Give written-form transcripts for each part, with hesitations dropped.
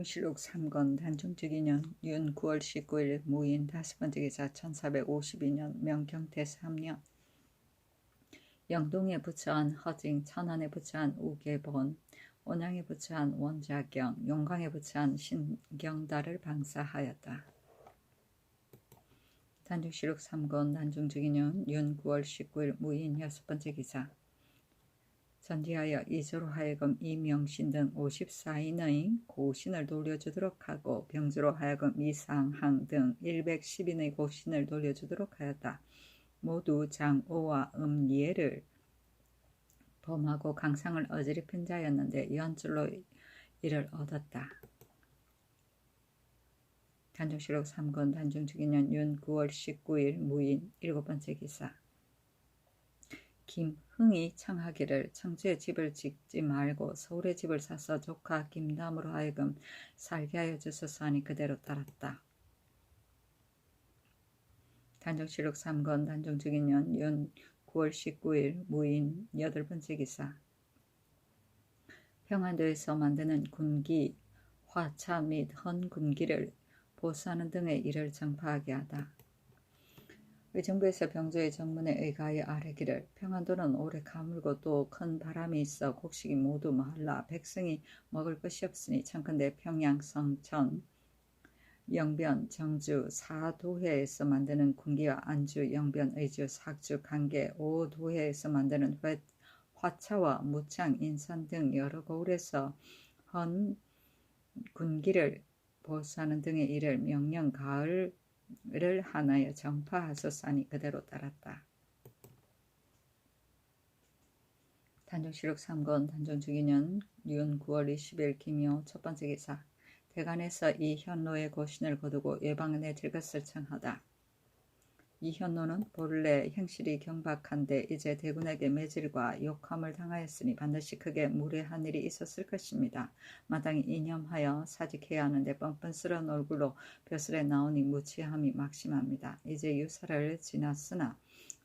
실록 3권 단종특위년 윤 9월 19일 무인 5번째 기사 1452년 명경태 3년 영동에 부처한 허징 천안에 부처한 우계본 온양에 부처한 원자경 용광에 부처한 신경달을 방사하였다. 단종실록 3권 단종특위년 윤 9월 19일 무인 6번째 기사 전지하여 이조로 하여금 이명신 등 54인의 고신을 돌려주도록 하고 병주로 하여금 이상항 등 110인의 고신을 돌려주도록 하였다. 모두 장오와 음예를 범하고 강상을 어지럽힌 자였는데 연줄로 이를 얻었다. 단종실록 3권 단종특위년 윤 9월 19일 무인 7번째 기사 김흥이 청하기를 청주에 집을 짓지 말고 서울에 집을 사서 조카 김담으로 하여금 살게 하여 주소서 하니 그대로 따랐다. 단종실록 3권 단종특위년 윤 9월 19일 무인 8번째 기사 평안도에서 만드는 군기, 화차 및 헌군기를 보수하는 등의 일을 정파하게 하다. 의정부에서 병조의 정문에 의가하여 아뢰기를 평안도는 오래 가물고 또 큰 바람이 있어 곡식이 모두 말라 백성이 먹을 것이 없으니 청컨대 평양, 성천, 영변, 정주, 사도회에서 만드는 군기와 안주, 영변, 의주, 삭주, 강계, 오도회에서 만드는 화차와 무창, 인산 등 여러 고을에서 헌 군기를 보수하는 등의 일을 명령 가을을 하나여 정파하소서 하니 그대로 따랐다. 단종실록 3권 단종특위년 윤 9월 20일 김효 첫번째 기사 대관에서 이 현노의 고신을 거두고 외방에 들 것을 청하다. 이 현노는 본래 행실이 경박한데 이제 대군에게 매질과 욕함을 당하였으니 반드시 크게 무례한 일이 있었을 것입니다. 마땅히 이념하여 사직해야 하는데 뻔뻔스러운 얼굴로 벼슬에 나오니 무치함이 막심합니다. 이제 유사를 지났으나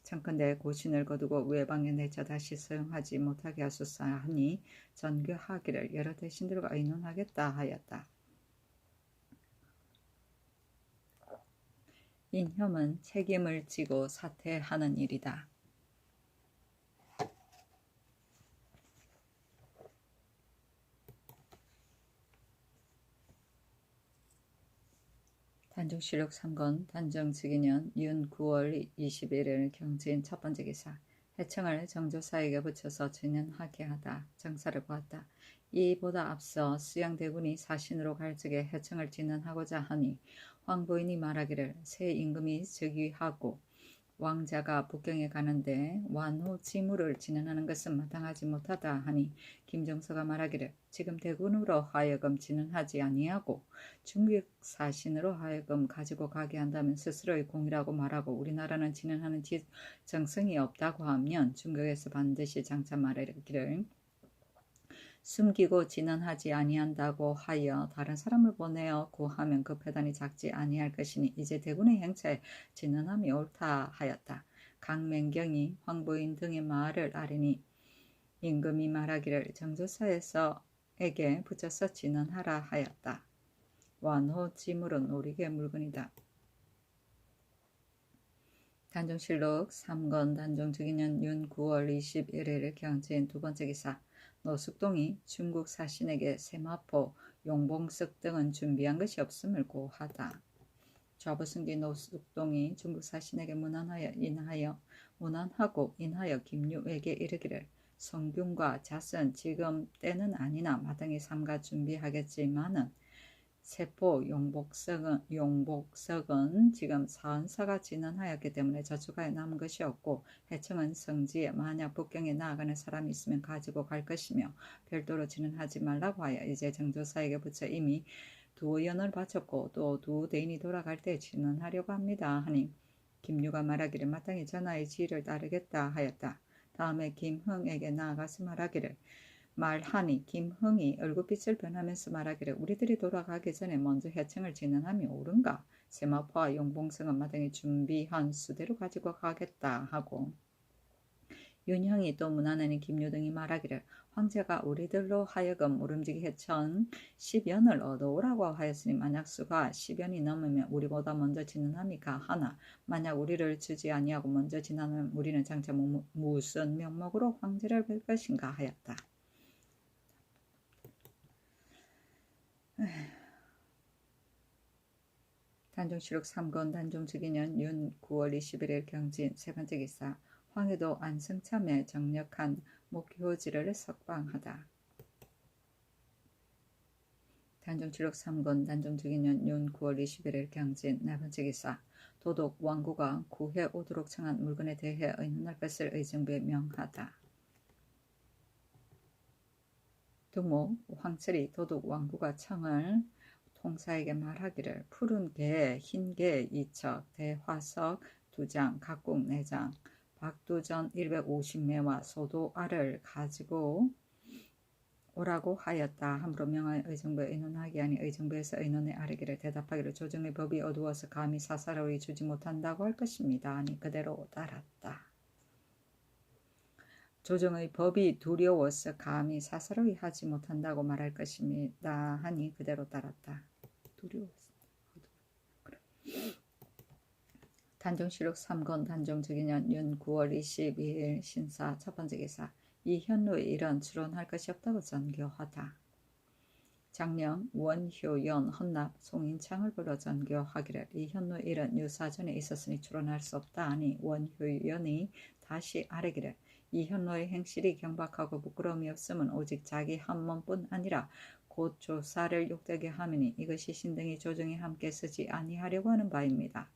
청컨대 고신을 거두고 외방에 내쳐 다시 사용하지 못하게 하소서 하니 전교하기를 여러 대신들과 의논하겠다 하였다. 인혐은 책임을 지고 사퇴하는 일이다. 단종실록 3권 단종특위년 윤 9월 21일 경진 첫번째 기사 해청을 정조사에게 붙여서 진연하게 하다. 정사를 보았다. 이보다 앞서 수양대군이 사신으로 갈 적에 해청을 진언하고자 하니 황부인이 말하기를 새 임금이 즉위하고 왕자가 북경에 가는데 완호 지무를 진언하는 것은 마땅하지 못하다 하니 김정서가 말하기를 지금 대군으로 하여금 진언하지 아니하고 중국 사신으로 하여금 가지고 가게 한다면 스스로의 공이라고 말하고 우리나라는 진언하는 정성이 없다고 하면 중국에서 반드시 장차 말하기를 숨기고 진언하지 아니한다고 하여 다른 사람을 보내어 구하면 그 패단이 작지 아니할 것이니 이제 대군의 행차에 진언함이 옳다 하였다. 강맹경이 황부인 등의 말을 아뢰니 임금이 말하기를 정조사에게 붙여서 진언하라 하였다. 완호 지물은 오리개 물건이다. 단종실록 3권 단종특위년 윤 9월 21일 경진 두번째 기사 노숙동이 중국 사신에게 세마포, 용봉석 등은 준비한 것이 없음을 고하다. 좌부승기 노숙동이 중국 사신에게 문안하고 인하여 김유에게 이르기를 성균과 잣은 지금 때는 아니나 마땅히 삼가 준비하겠지만은 세포, 용복석은 지금 사은사가 진언하였기 때문에 저축하여 남은 것이 없고 해청은 성지에 만약 북경에 나아가는 사람이 있으면 가지고 갈 것이며 별도로 진언하지 말라고 하여 이제 정조사에게 붙여 이미 두 연을 바쳤고 또 두 대인이 돌아갈 때 진언하려고 합니다 하니 김유가 말하기를 마땅히 전하의 지휘를 따르겠다 하였다. 다음에 김흥에게 나아가서 말하니 김흥이 얼굴빛을 변하면서 말하기를 우리들이 돌아가기 전에 먼저 해청을 진언함이 옳은가? 세마포와 용봉성은 마땅히 준비한 수대로 가지고 가겠다 하고 윤형이 또 문안에는 김유 등이 말하기를 황제가 우리들로 하여금 모름지기 해천 10연을 얻어오라고 하였으니 만약 수가 10연이 넘으면 우리보다 먼저 지는함이까 하나 만약 우리를 주지 아니하고 먼저 지나면 우리는 장차 무슨 명목으로 황제를 뵐 것인가 하였다. 단종실록 3권 단종즉위년 윤 9월 21일 경진 세 번째 기사 황해도 안승참에 정력한 목효지를 석방하다. 단종실록 3권 단종즉위년 윤 9월 21일 경진 네 번째 기사 도독 왕구가 구해 오도록 청한 물건에 대해 의논할 것을 의정부에 명하다. 두목 황철이 도독 왕구가 청을 통사에게 말하기를 푸른 개, 흰 개 2척, 대화석 2장, 각국 4장, 박두전 150매와 소도 알을 가지고 오라고 하였다. 함부로 명하여 의정부에 의논하게 하니 의정부에서 의논에 아뢰기를 대답하기를 조정의 법이 어두워서 감히 사사로이 주지 못한다고 할 것입니다. 하니 그대로 따랐다. 조정의 법이 두려워서 감히 사사로이 하지 못한다고 말할 것입니다. 하니 그대로 따랐다. 두려웠습니다. 단종실록 3권 단종즉위년 윤 9월 22일 신사 첫 번째 기사 이현로의 일은 추론할 것이 없다고 전교하다. 장령 원효연 헌납 송인창을 불러 전교하기를 이현로의 일은 유사전에 있었으니 추론할 수 없다 하니 원효연이 다시 아뢰기를 이현로의 행실이 경박하고 부끄러움이 없음은 오직 자기 한 몸뿐 아니라 곧 조사를 욕되게 하미니 이것이 신등이 조정에 함께 쓰지 아니하려고 하는 바입니다.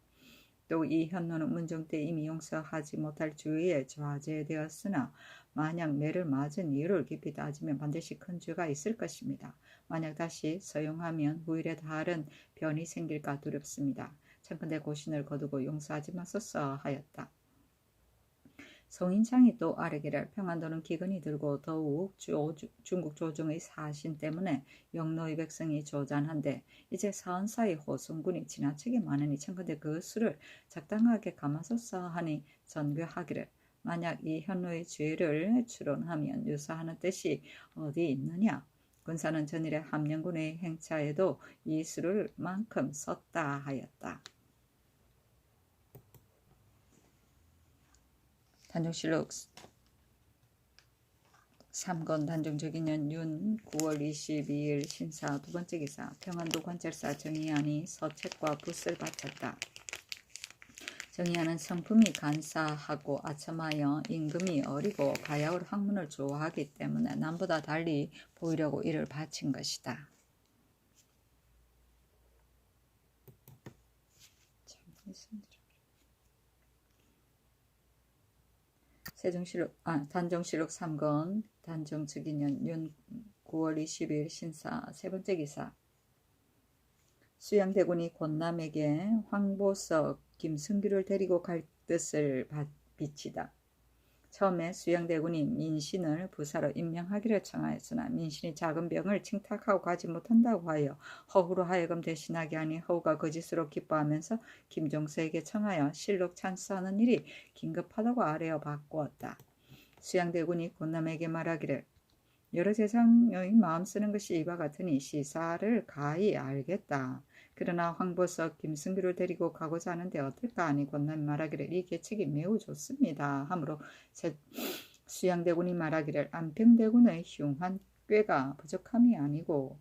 또 이 현노는 문정 때 이미 용서하지 못할 주의에 좌제되었으나 만약 매를 맞은 이유를 깊이 따지면 반드시 큰 죄가 있을 것입니다. 만약 다시 서용하면 후일에 다른 변이 생길까 두렵습니다. 청컨대 고신을 거두고 용서하지 마소서 하였다. 송인창이 또 아뢰기를 평안도는 기근이 들고 더욱 중국 조정의 사신 때문에 영노의 백성이 조잔한데 이제 사헌사의 호송군이 지나치게 많으니 청컨대 그 수를 적당하게 감하소서 하니 전교하기를 만약 이 현노의 죄를 추론하면 유사하는 뜻이 어디 있느냐. 군사는 전일에 함령군의 행차에도 이 수를 만큼 썼다 하였다. 단종실록 3권 단종즉위년 윤 9월 22일 신사 두 번째 기사 평안도 관찰사 정의안이 서책과 붓을 바쳤다. 정의안은 성품이 간사하고 아첨하여 임금이 어리고 바야흐로 학문을 좋아하기 때문에 남보다 달리 보이려고 이를 바친 것이다. 단종실록 3권 단종즉위년 윤 9월 20일 신사 세 번째 기사 수양대군이 권남에게 황보석 김승규를 데리고 갈 뜻을 비치다. 처음에 수양대군이 민신을 부사로 임명하기를 청하였으나 민신이 작은 병을 칭탁하고 가지 못한다고 하여 허후로 하여금 대신하게 하니 허후가 거짓으로 기뻐하면서 김종서에게 청하여 실록 찬스하는 일이 긴급하다고 아뢰어 바꾸었다. 수양대군이 권남에게 말하기를 여러 세상의 마음 쓰는 것이 이와 같으니 시사를 가히 알겠다. 그러나 황보석 김승규를 데리고 가고자 하는데 어떨까 하니 권남이 말하기를 이 계책이 매우 좋습니다. 하므로 수양대군이 말하기를 안평대군의 흉한 꾀가 부족함이 아니고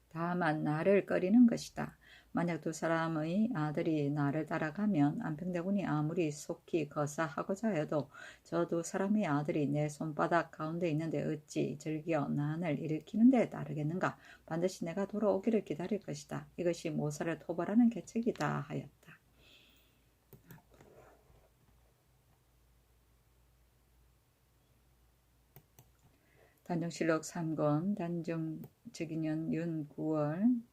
다만 나를 꺼리는 것이다. 만약 두 사람의 아들이 나를 따라가면 안평대군이 아무리 속히 거사하고자 해도 저 두 사람의 아들이 내 손바닥 가운데 있는데 어찌 즐겨 난을 일으키는 데 따르겠는가. 반드시 내가 돌아오기를 기다릴 것이다. 이것이 모사를 토벌하는 계책이다 하였다. 단종실록 3권 단종즉위년 윤 9월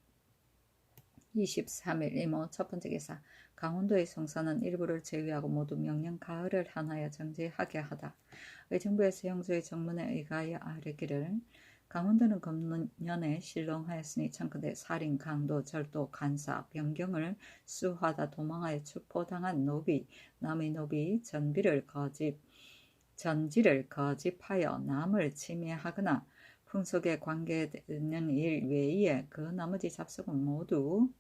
23일 이모 첫 번째 기사 강원도의 성산은 일부를 제외하고 모두 명령 가을을 한하여 정제하게 하다. 의정부에서 형조의 정문에 의가하여 아뢰기를 강원도는 금년에 실롱하였으니 청컨대 살인, 강도, 절도, 간사, 변경을 수하다 도망하여 추포당한 노비, 남의 노비, 전비를 거짓 전지를 거짓하여 남을 침해하거나 풍속에 관계되는 일 외에 그 나머지 잡속은 모두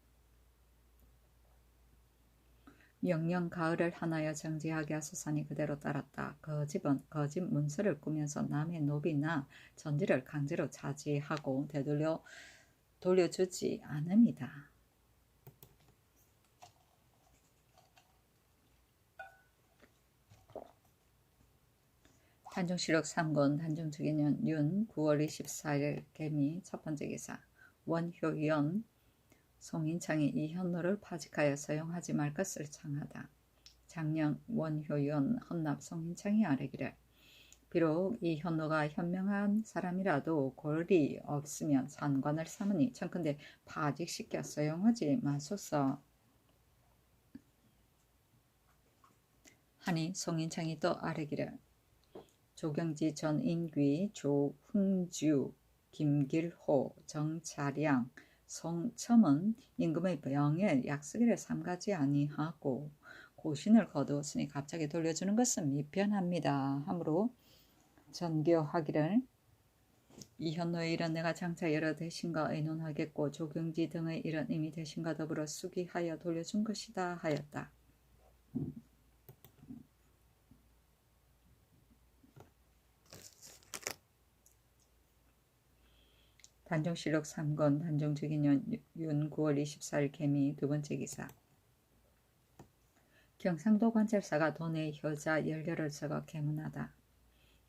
영영 가을을 하나여 정지하게 하소서니 그대로 따랐다. 그 집은 거짓 문서를 꾸면서 남의 노비나 전지를 강제로 차지하고 돌려주지 않음이다. 단종실록 3권 단종특위년 윤 9월 24일 개미 첫 번째 기사. 원효연 송인창이 이 현노를 파직하여 서용하지 말 것을 청하다. 작년 원효연 헌납 송인창이 아뢰기를 비록 이 현노가 현명한 사람이라도 골이 없으면 산관을 삼으니 청컨대 파직시켜 서용하지 마소서 하니 송인창이 또 아뢰기를 조경지 전인귀 조흥주 김길호 정차량 송첨은 임금의 병에 약속일을 삼가지 아니하고 고신을 거두었으니 갑자기 돌려주는 것은 미편합니다. 하므로 전교하기를 이 현노의 일은 내가 장차 여러 대신과 의논하겠고 조경지 등의 일은 이미 대신과 더불어 수기하여 돌려준 것이다 하였다. 단종실록 3권 단종특위년 윤 9월 24일 개미 두 번째 기사. 경상도 관찰사가 도내 효자 10여를 썩어 개문하다.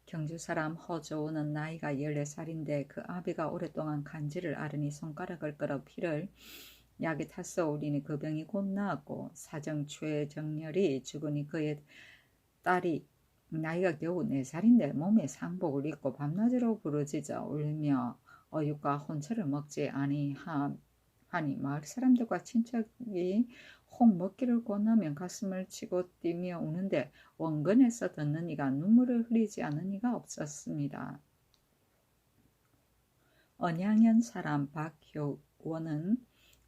경주 사람 허조우는 나이가 14살인데 그 아비가 오랫동안 간질을 앓으니 손가락을 끌어 피를 약이 탔어 오리니 그 병이 곧 나았고 사정 최정렬이 죽으니 그의 딸이 나이가 겨우 4살인데 몸에 상복을 입고 밤낮으로 부르짖어 울며 어육과 혼처를 먹지 아니하니 마을 사람들과 친척이 혹 먹기를 권하면 가슴을 치고 뛰며 우는데 원근에서 듣는 이가 눈물을 흘리지 않은 이가 없었습니다. 언양현 사람 박효원은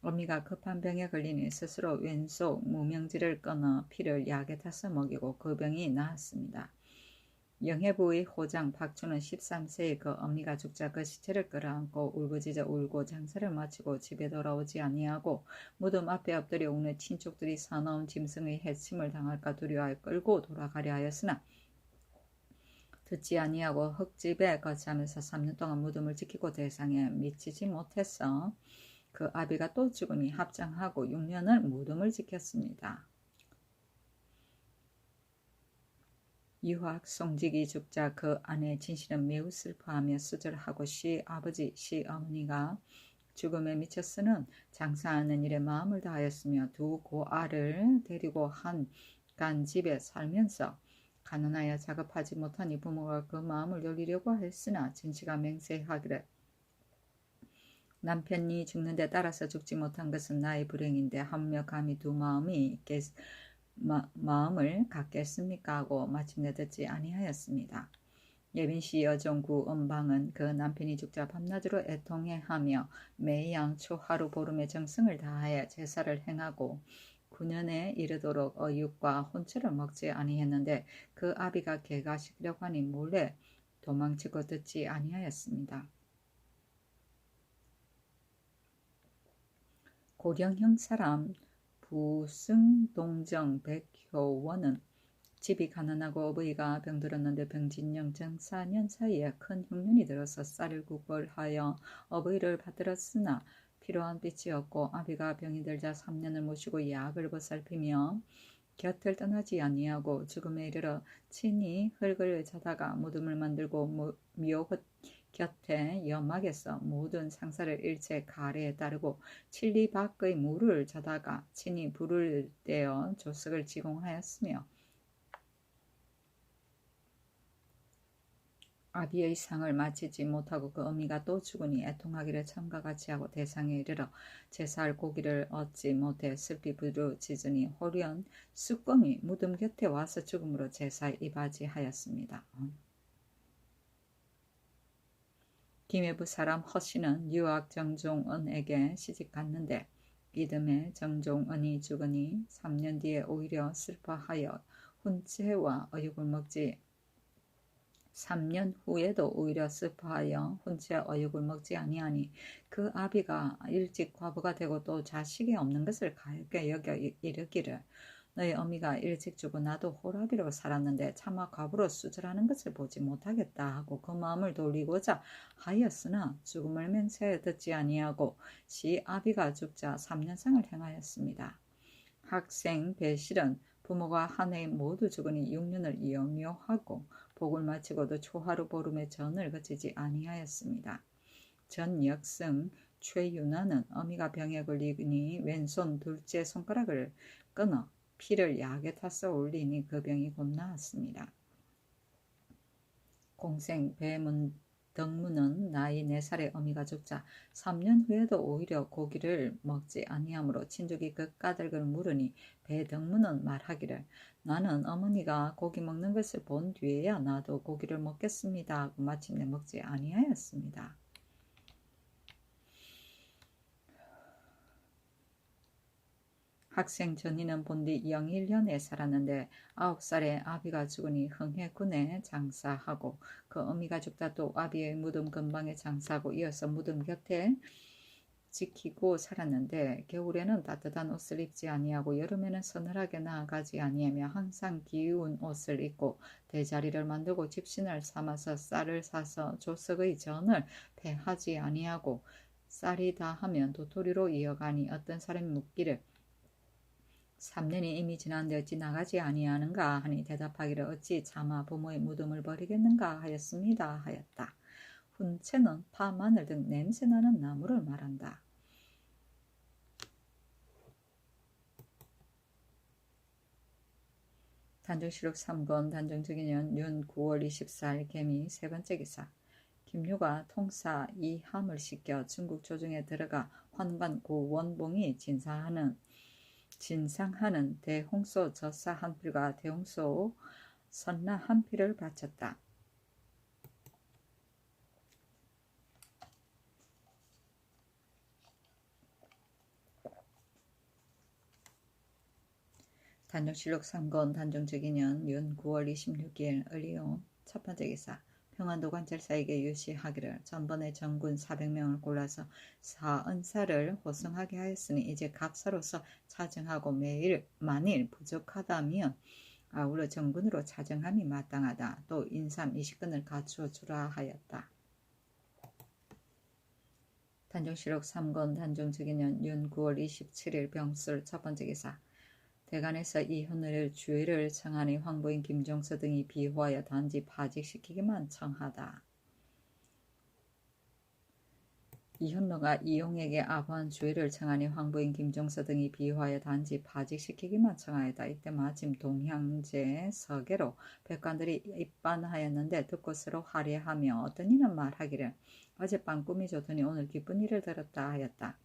어미가 급한 병에 걸리니 스스로 왼속 무명지를 끊어 피를 약에 타서 먹이고 그 병이 나았습니다. 영해부의 호장 박주는 13세에 그 어미가 죽자 그 시체를 끌어안고 울부짖어 울고 장사를 마치고 집에 돌아오지 아니하고 무덤 앞에 엎드려 우는 친족들이 사나운 짐승의 해침을 당할까 두려워하여 끌고 돌아가려 하였으나 듣지 아니하고 흙집에 거주하면서 3년 동안 무덤을 지키고 대상에 미치지 못해서 그 아비가 또 죽으니 합장하고 6년을 무덤을 지켰습니다. 유학 송직이 죽자 그 아내 진실은 매우 슬퍼하며 수절하고 시아버지 시어머니가 죽음에 미쳤으는 장사하는 일에 마음을 다하였으며 두 고아를 데리고 한간 집에 살면서 가난하여 작업하지 못하니 부모가 그 마음을 돌리려고 했으나 진씨가 맹세하기를 남편이 죽는데 따라서 죽지 못한 것은 나의 불행인데 하물며 감히 두 마음을 갖겠습니까 하고 마침내 듣지 아니하였습니다. 예빈시 여종구 은방은 그 남편이 죽자 밤낮으로 애통해하며 매양 초하루 보름의 정성을 다하여 제사를 행하고 9년에 이르도록 어육과 혼처를 먹지 아니했는데 그 아비가 개가시키려고 하니 몰래 도망치고 듣지 아니하였습니다. 고령형 사람 부승동정 백효원은 집이 가난하고 어버이가 병들었는데 병진령 정사년 사이에 큰 흉년이 들어서 쌀을 구걸하여 어버이를 받들었으나 필요한 빛이 없고 아비가 병이 들자 3년을 모시고 약을 보살피며 곁을 떠나지 아니하고 죽음에 이르러 친히 흙을 자다가 무덤을 만들고 묘 곁에 연막에서 모든 상사를 일체 가래에 따르고 칠리 밖의 물을 자다가 친히 불을 떼어 조석을 지공하였으며 아비의 상을 마치지 못하고 그 어미가 또 죽으니 애통하기를 처음과 같이 하고 대상에 이르러 제사할 고기를 얻지 못해 슬피 부르짖으니 호련 쑥검이 무덤 곁에 와서 죽음으로 제사에 이바지하였습니다. 김해부 사람 허씨는 유학 정종은에게 시집갔는데 이듬해 정종은이 죽으니 3년 뒤에 오히려 슬퍼하여 훈채와 어육을 먹지 3년 후에도 오히려 슬퍼하여 혼자 어육을 먹지 아니하니 그 아비가 일찍 과부가 되고 또 자식이 없는 것을 가엾게 여겨 이르기를 너희 어미가 일찍 죽고 나도 호라비로 살았는데 차마 과부로 수절하는 것을 보지 못하겠다 하고 그 마음을 돌리고자 하였으나 죽음을 맹세하여 듣지 아니하고 시 아비가 죽자 3년상을 행하였습니다. 학생 배실은 부모가 한 해에 모두 죽으니 6년을 영유하고 복을 마치고도 초하루 보름의 전을 거치지 아니하였습니다. 전역승 최윤아는 어미가 병에 걸리니 왼손 둘째 손가락을 끊어 피를 약에 타서 올리니 그 병이 곧 나았습니다. 공생 덕문은 나이 4살의 어미가 죽자 3년 후에도 오히려 고기를 먹지 아니하므로 친족이 그 까닭을 물으니 배덕문은 말하기를 나는 어머니가 고기 먹는 것을 본 뒤에야 나도 고기를 먹겠습니다 하고 마침내 먹지 아니하였습니다. 학생 전이는 본디 영일년에 살았는데 9살에 아비가 죽으니 흥해군에 장사하고 그 어미가 죽다 또 아비의 무덤 근방에 장사하고 이어서 무덤 곁에 지키고 살았는데 겨울에는 따뜻한 옷을 입지 아니하고 여름에는 서늘하게 나아가지 아니하며 항상 기운 옷을 입고 대자리를 만들고 집신을 삼아서 쌀을 사서 조석의 전을 패하지 아니하고 쌀이 다하면 도토리로 이어가니 어떤 사람이 묻기를 3년이 이미 지났는데 어찌 나가지 아니하는가 하니 대답하기를 어찌 차마 부모의 무덤을 버리겠는가 하였습니다 하였다. 훈체는 파, 마늘 등 냄새나는 나무를 말한다. 단정시록 3권 단정적인년 윤 9월 24일 개미 세 번째 기사. 김유가 통사 이함을 시켜 중국 조정에 들어가 환관 고원봉이 진상하는 대홍소 젖사 한 필과 대홍소 선나 한 필을 바쳤다. 단정실록 3권 단정적인년 윤 9월 26일 을리오 첫 번째 기사. 평안도 관찰사에게 유시하기를 전번에 전군 400명을 골라서 사은사를 호송하게 하였으니 이제 각사로서 차정하고 만일 부족하다면 아울러 정군으로 차정함이 마땅하다. 또 인삼 20근을 갖추어 주라 하였다. 단정실록 3권 단정적인년 윤 9월 27일 병술 첫 번째 기사. 대관에서 이 현우를 주의를 청하니 황보인 김종서 등이 비호하여 단지 파직시키기만 청하다. 이현노가 이용에게 아부한 주의를 청하니 황보인 김종서 등이 비호하여 단지 파직시키기만 청하였다. 이때 마침 동향제 서계로 백관들이 입반하였는데 듣고 서로 화례하며 어떤 이는 말하기를 어젯밤 꿈이 좋더니 오늘 기쁜 일을 들었다 하였다.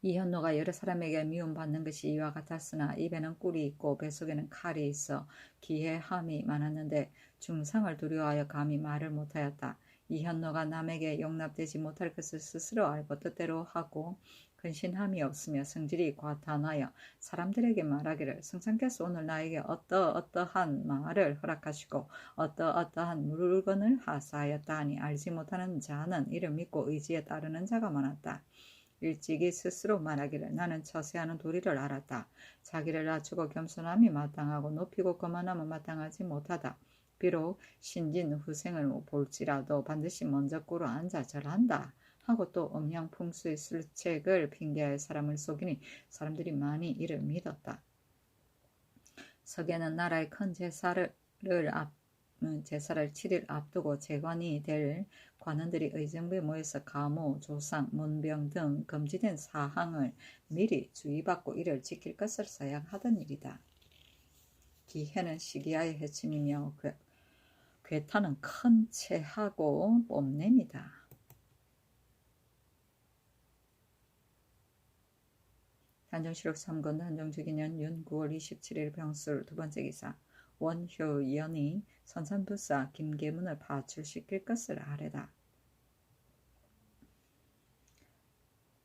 이현노가 여러 사람에게 미움받는 것이 이와 같았으나 입에는 꿀이 있고 뱃속에는 칼이 있어 기해함이 많았는데 중상을 두려워하여 감히 말을 못하였다. 이현노가 남에게 용납되지 못할 것을 스스로 알고 뜻대로 하고 근신함이 없으며 성질이 과탄하여 사람들에게 말하기를 성상께서 오늘 나에게 어떠한 말을 허락하시고 어떠한 물건을 하사하였다 하니 알지 못하는 자는 이를 믿고 의지에 따르는 자가 많았다. 일찍이 스스로 말하기를 나는 처세하는 도리를 알았다. 자기를 낮추고 겸손함이 마땅하고 높이고 거만함은 마땅하지 못하다. 비록 신진 후생을 볼지라도 반드시 먼저 꿇어 앉아 절한다. 하고 또 음양풍수의 술책을 핑계하여 사람을 속이니 사람들이 많이 이를 믿었다. 석에는 나라의 큰 제사를 7일 앞두고 재관이 될 관원들이 의정부에 모여서 가무, 조상, 문병 등 금지된 사항을 미리 주의받고 이를 지킬 것을 서약하던 일이다. 기해는 시기하의 해침이며 괴탄은 큰 체하고 뽐냄이다. 단정시록 3권 단정적인년 윤 9월 27일 병술 두 번째 기사. 원효연이 선산부사 김계문을 파출시킬 것을 아뢰다.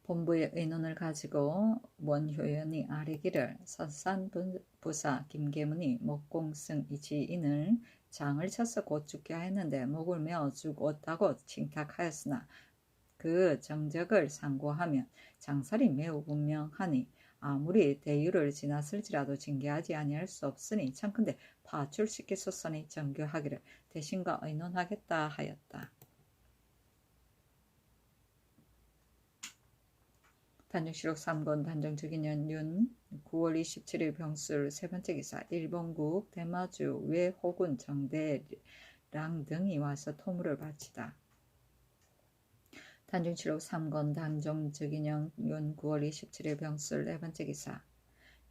본부의 의논을 가지고 원효연이 아뢰기를 선산부사 김계문이 목공승 이지인을 장을 쳐서 곧 죽게 했는데 목을 메어 죽었다고 칭탁하였으나 그 정적을 상고하면 장살이 매우 분명하니 아무리 대유를 지났을지라도 징계하지 아니할 수 없으니 청컨대 파출시키소서니 정교하기를 대신과 의논하겠다 하였다. 단정시록 3권 단정특위년 윤 9월 27일 병술 세번째 기사 일본국 대마주 외호군 정대랑 등이 와서 토물을 바치다. 단정시록 3권 단정특위년 윤 9월 27일 병술 네번째 기사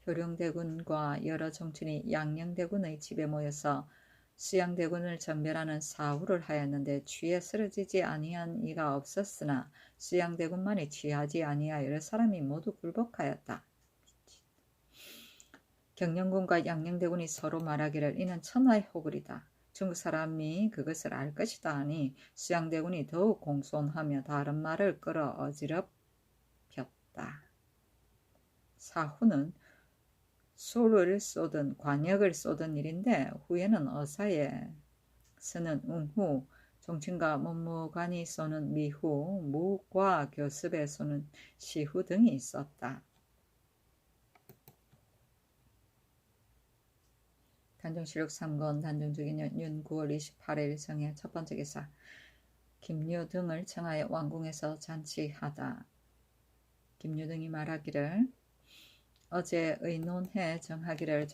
효령대군과 여러 정춘이 양녕대군의 집에 모여서 수양대군을 전멸하는 사후를 하였는데 취에 쓰러지지 아니한 이가 없었으나 수양대군만이 취하지 아니하여 여러 사람이 모두 굴복하였다. 경영군과 양녕대군이 서로 말하기를 이는 천하의 호글이다. 중국 사람이 그것을 알 것이다 하니 수양대군이 더욱 공손하며 다른 말을 끌어 어지럽혔다. 사후는 수를 쏘든 관역을 쏘든 일인데 후에는 어사에 쓰는 웅후, 종친과 문무관이 쏘는 미후, 무과 교습에 쏘는 시후 등이 있었다. 단정시록 3권 단정특위년 윤 9월 28일 정해 첫번째 기사 김유 등을 청하여 왕궁에서 잔치하다. 김유 등이 말하기를 어제 의논해 정하기를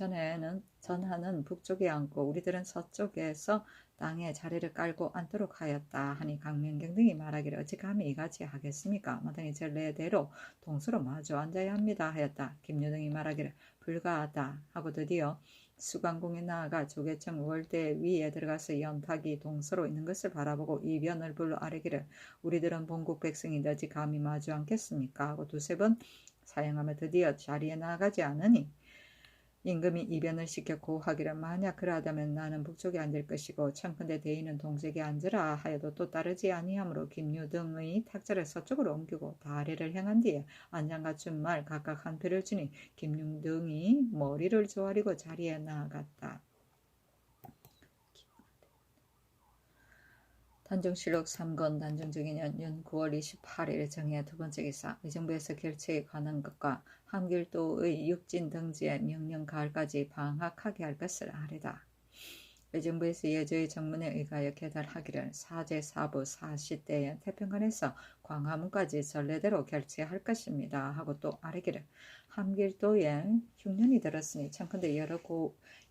전하는 북쪽에 앉고 우리들은 서쪽에서 땅에 자리를 깔고 앉도록 하였다 하니 강명경 등이 말하기를 어찌 감히 이같이 하겠습니까? 마땅히 전례대로 동서로 마주 앉아야 합니다 하였다. 김유 등이 말하기를 불가하다 하고 드디어 수강궁에 나아가 조계청 월대 위에 들어가서 연탁이 동서로 있는 것을 바라보고 이변을 불러 아뢰기를 우리들은 본국 백성인데 어찌 감히 마주 앉겠습니까? 하고 두세 번 사용하며 드디어 자리에 나가지 않으니 임금이 이변을 시켜 고하기를 만약 그러하다면 나는 북쪽에 앉을 것이고 청컨대 대인은 동쪽에 앉으라 하여도 또 따르지 아니하므로 김유 등의 탁자를 서쪽으로 옮기고 다리를 행한 뒤에 안장 갖춘 말 각각 한 표를 주니 김유 등이 머리를 조아리고 자리에 나아갔다. 단정시록 3권 단정특위년 윤 9월 28일 정해 두번째 기사 의정부에서 결체에 관한 것과 함길도의 육진 등지에 명령 가을까지 방학하게 할 것을 아뢰다. 의정부에서 예조의 정문에 의하여 개달하기를 사제 사부 사시대에 태평관에서 광화문까지 전례대로 결체할 것입니다 하고 또 아뢰기를 함길도에 흉년이 들었으니 청컨대 여러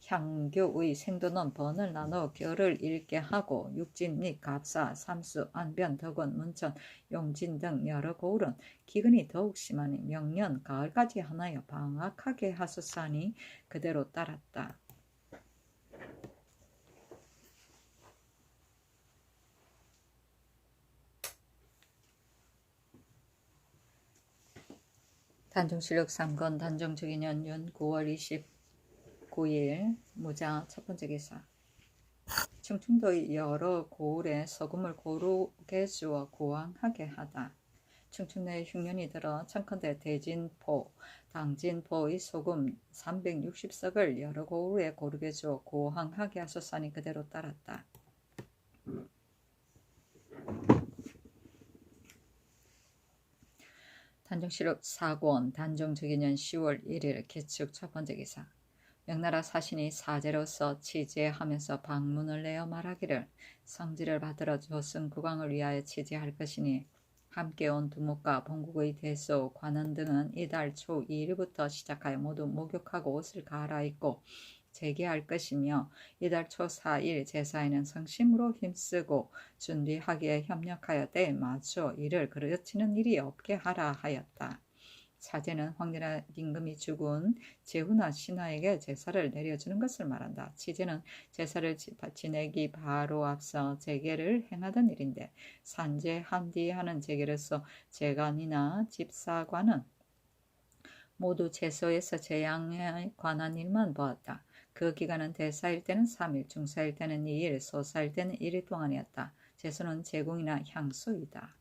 향교의 생도는 번을 나누어 결을 읽게 하고 육진 및 갑사, 삼수, 안변, 덕원, 문천, 용진 등 여러 고을은 기근이 더욱 심하니 명년 가을까지 하나여 방학하게 하소서하니 그대로 따랐다. 단정시록 3권 단정특위년 윤 9월 29일 무자 첫번째 기사 충청도의 여러 고을에 소금을 고르게 주어 고왕하게 하다. 충청도에 흉년이 들어 청컨대 대진포, 당진포의 소금 360석을 여러 고을에 고르게 주어 고왕하게 하소서하니 그대로 따랐다. 단정시록 4권 단정특위년 10월 1일 개축 첫번째 기사 명나라 사신이 사제로서 취재하면서 방문을 내어 말하기를 성지를 받들어 조승 국왕을 위하여 취재할 것이니 함께 온 두목과 본국의 대소, 관원 등은 이달 초 2일부터 시작하여 모두 목욕하고 옷을 갈아입고 재개할 것이며 이달 초 4일 제사에는 성심으로 힘쓰고 준비하기에 협력하여 때에 맞춰 이를 그르치는 일이 없게 하라 하였다. 사제는 황제나 임금이 죽은 제후나 신하에게 제사를 내려주는 것을 말한다. 취제는 제사를 지내기 바로 앞서 제계를 행하던 일인데 산제한 뒤에 하는 제계로서 제관이나 집사관은 모두 제소에서 제양에 관한 일만 보았다. 그 기간은 대사일 때는 3일, 중사일 때는 2일, 소사일 때는 1일 동안이었다. 제소는 제공이나 향수이다.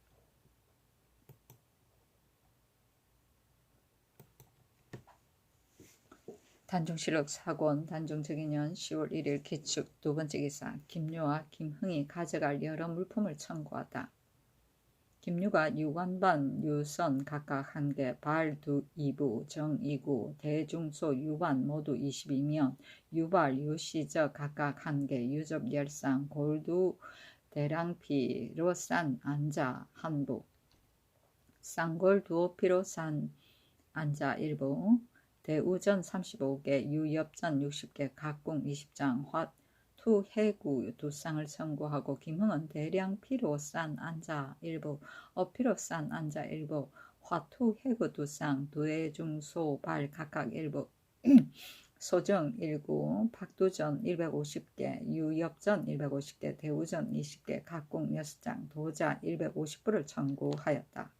단종실록 사권 단종적인년 10월 1일 기축 두 번째 기사 김유와 김흥이 가져갈 여러 물품을 청구하다. 김유가 유관반 유선 각각 1개, 발 2부, 정 2구, 대중소 유반 모두 22면, 유발 유시적 각각 1개, 유접 10쌍, 골두 대량피로 싼 안자 1부, 쌍골 두오피로 싼 안자 1부, 대우전 35개, 유엽전 60개, 각궁 20장, 화투 해구 2쌍을 청구하고 김흥은 대량 피로 싼 안자 1부, 어피로 싼 안자 1부, 화투 해구 2쌍, 두해중소 발 각각 1부, 소정 1구, 박두전 150개, 유엽전 150개, 대우전 20개, 각궁 6장, 도자 150부를 청구하였다.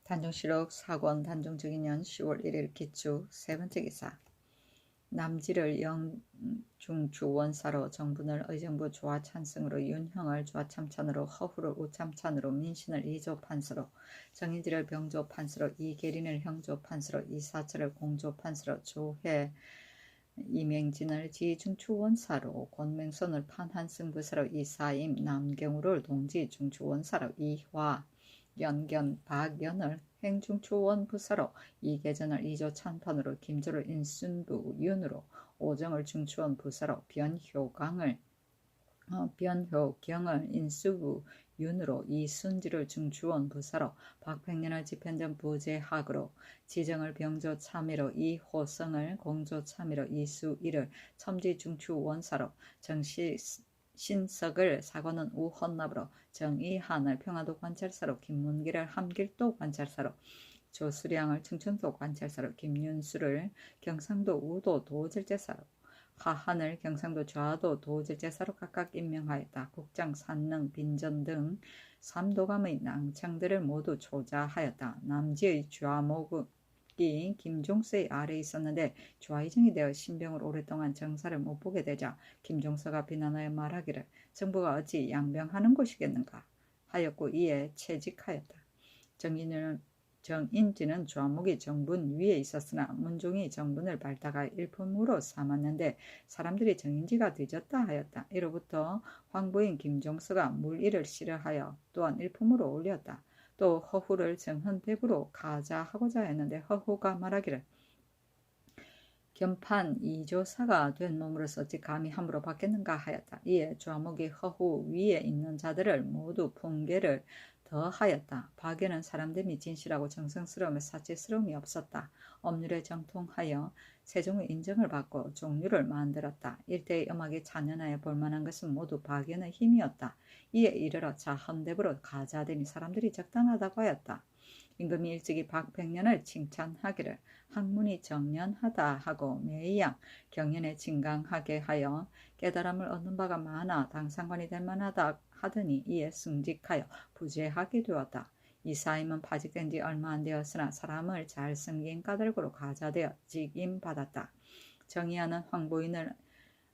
단종실록 사권 단종적인년 10월 1일 기축 세 번째 기사 남지를 영중추 원사로 정분을 의정부 조화찬승으로 윤형을 조화참찬으로 허후를 우참찬으로 민신을 이조판서로 정인지를 병조판서로 이계린을 형조판서로 이사철을 공조판서로 조회 이맹진을 지중추원사로 권맹선을 판한승부사로 이사임 남경우를 동지중추원사로 이화 연견 박연을 행중추원부사로 이계전을 이조찬판으로 김조를 인순부 윤으로 오정을 중추원부사로 변효경을 인수부 윤으로 이순지를 중추원부사로 박백년을 집행전 부재학으로 지정을 병조참의로 이호성을 공조참의로 이수일을 첨지중추원사로 신석을 사관원 우헌납으로 정의한을 평화도 관찰사로 김문기를 함길도 관찰사로 조수량을 충청도 관찰사로 김윤수를 경상도 우도 도질제사로 하한을 경상도 좌도 도질제사로 각각 임명하였다. 국장, 산능, 빈전 등 3도감의 낭창들을 모두 조자하였다. 남지의 좌목이 김종서의 아래에 있었는데 좌의정이 되어 신병을 오랫동안 정사를 못 보게 되자 김종서가 비난하여 말하기를 정부가 어찌 양병하는 곳이겠는가 하였고 이에 채직하였다. 정인지는 좌목이 정분 위에 있었으나 문종이 정분을 밟다가 일품으로 삼았는데 사람들이 정인지가 뒤졌다 하였다. 이로부터 황부인 김종서가 물일을 싫어하여 또한 일품으로 올렸다. 또 허후를 정헌백으로 가자하고자 했는데 허후가 말하기를 겸판 이조사가 된 몸으로서 어찌 감히 함부로 받겠는가 하였다. 이에 좌목이 허후 위에 있는 자들을 모두 풍계를 더하였다. 박에는 사람됨이 진실하고 정성스러움에 사치스러움이 없었다. 엄률에 정통하여 세종의 인정을 받고 종류를 만들었다. 일대의 음악이 찬연하여 볼만한 것은 모두 박연의 힘이었다. 이에 이르러 자헌대부로 가자되니 사람들이 적당하다고 하였다. 임금이 일찍이 박백년을 칭찬하기를 학문이 정연하다 하고 매양 경연에 진강하게 하여 깨달음을 얻는 바가 많아 당상관이 될 만하다 하더니 이에 승직하여 부재하게 되었다. 이사임은 파직된 지 얼마 안 되었으나 사람을 잘 섬긴 까닭으로 가자되어 직임받았다. 정의하는 황보인을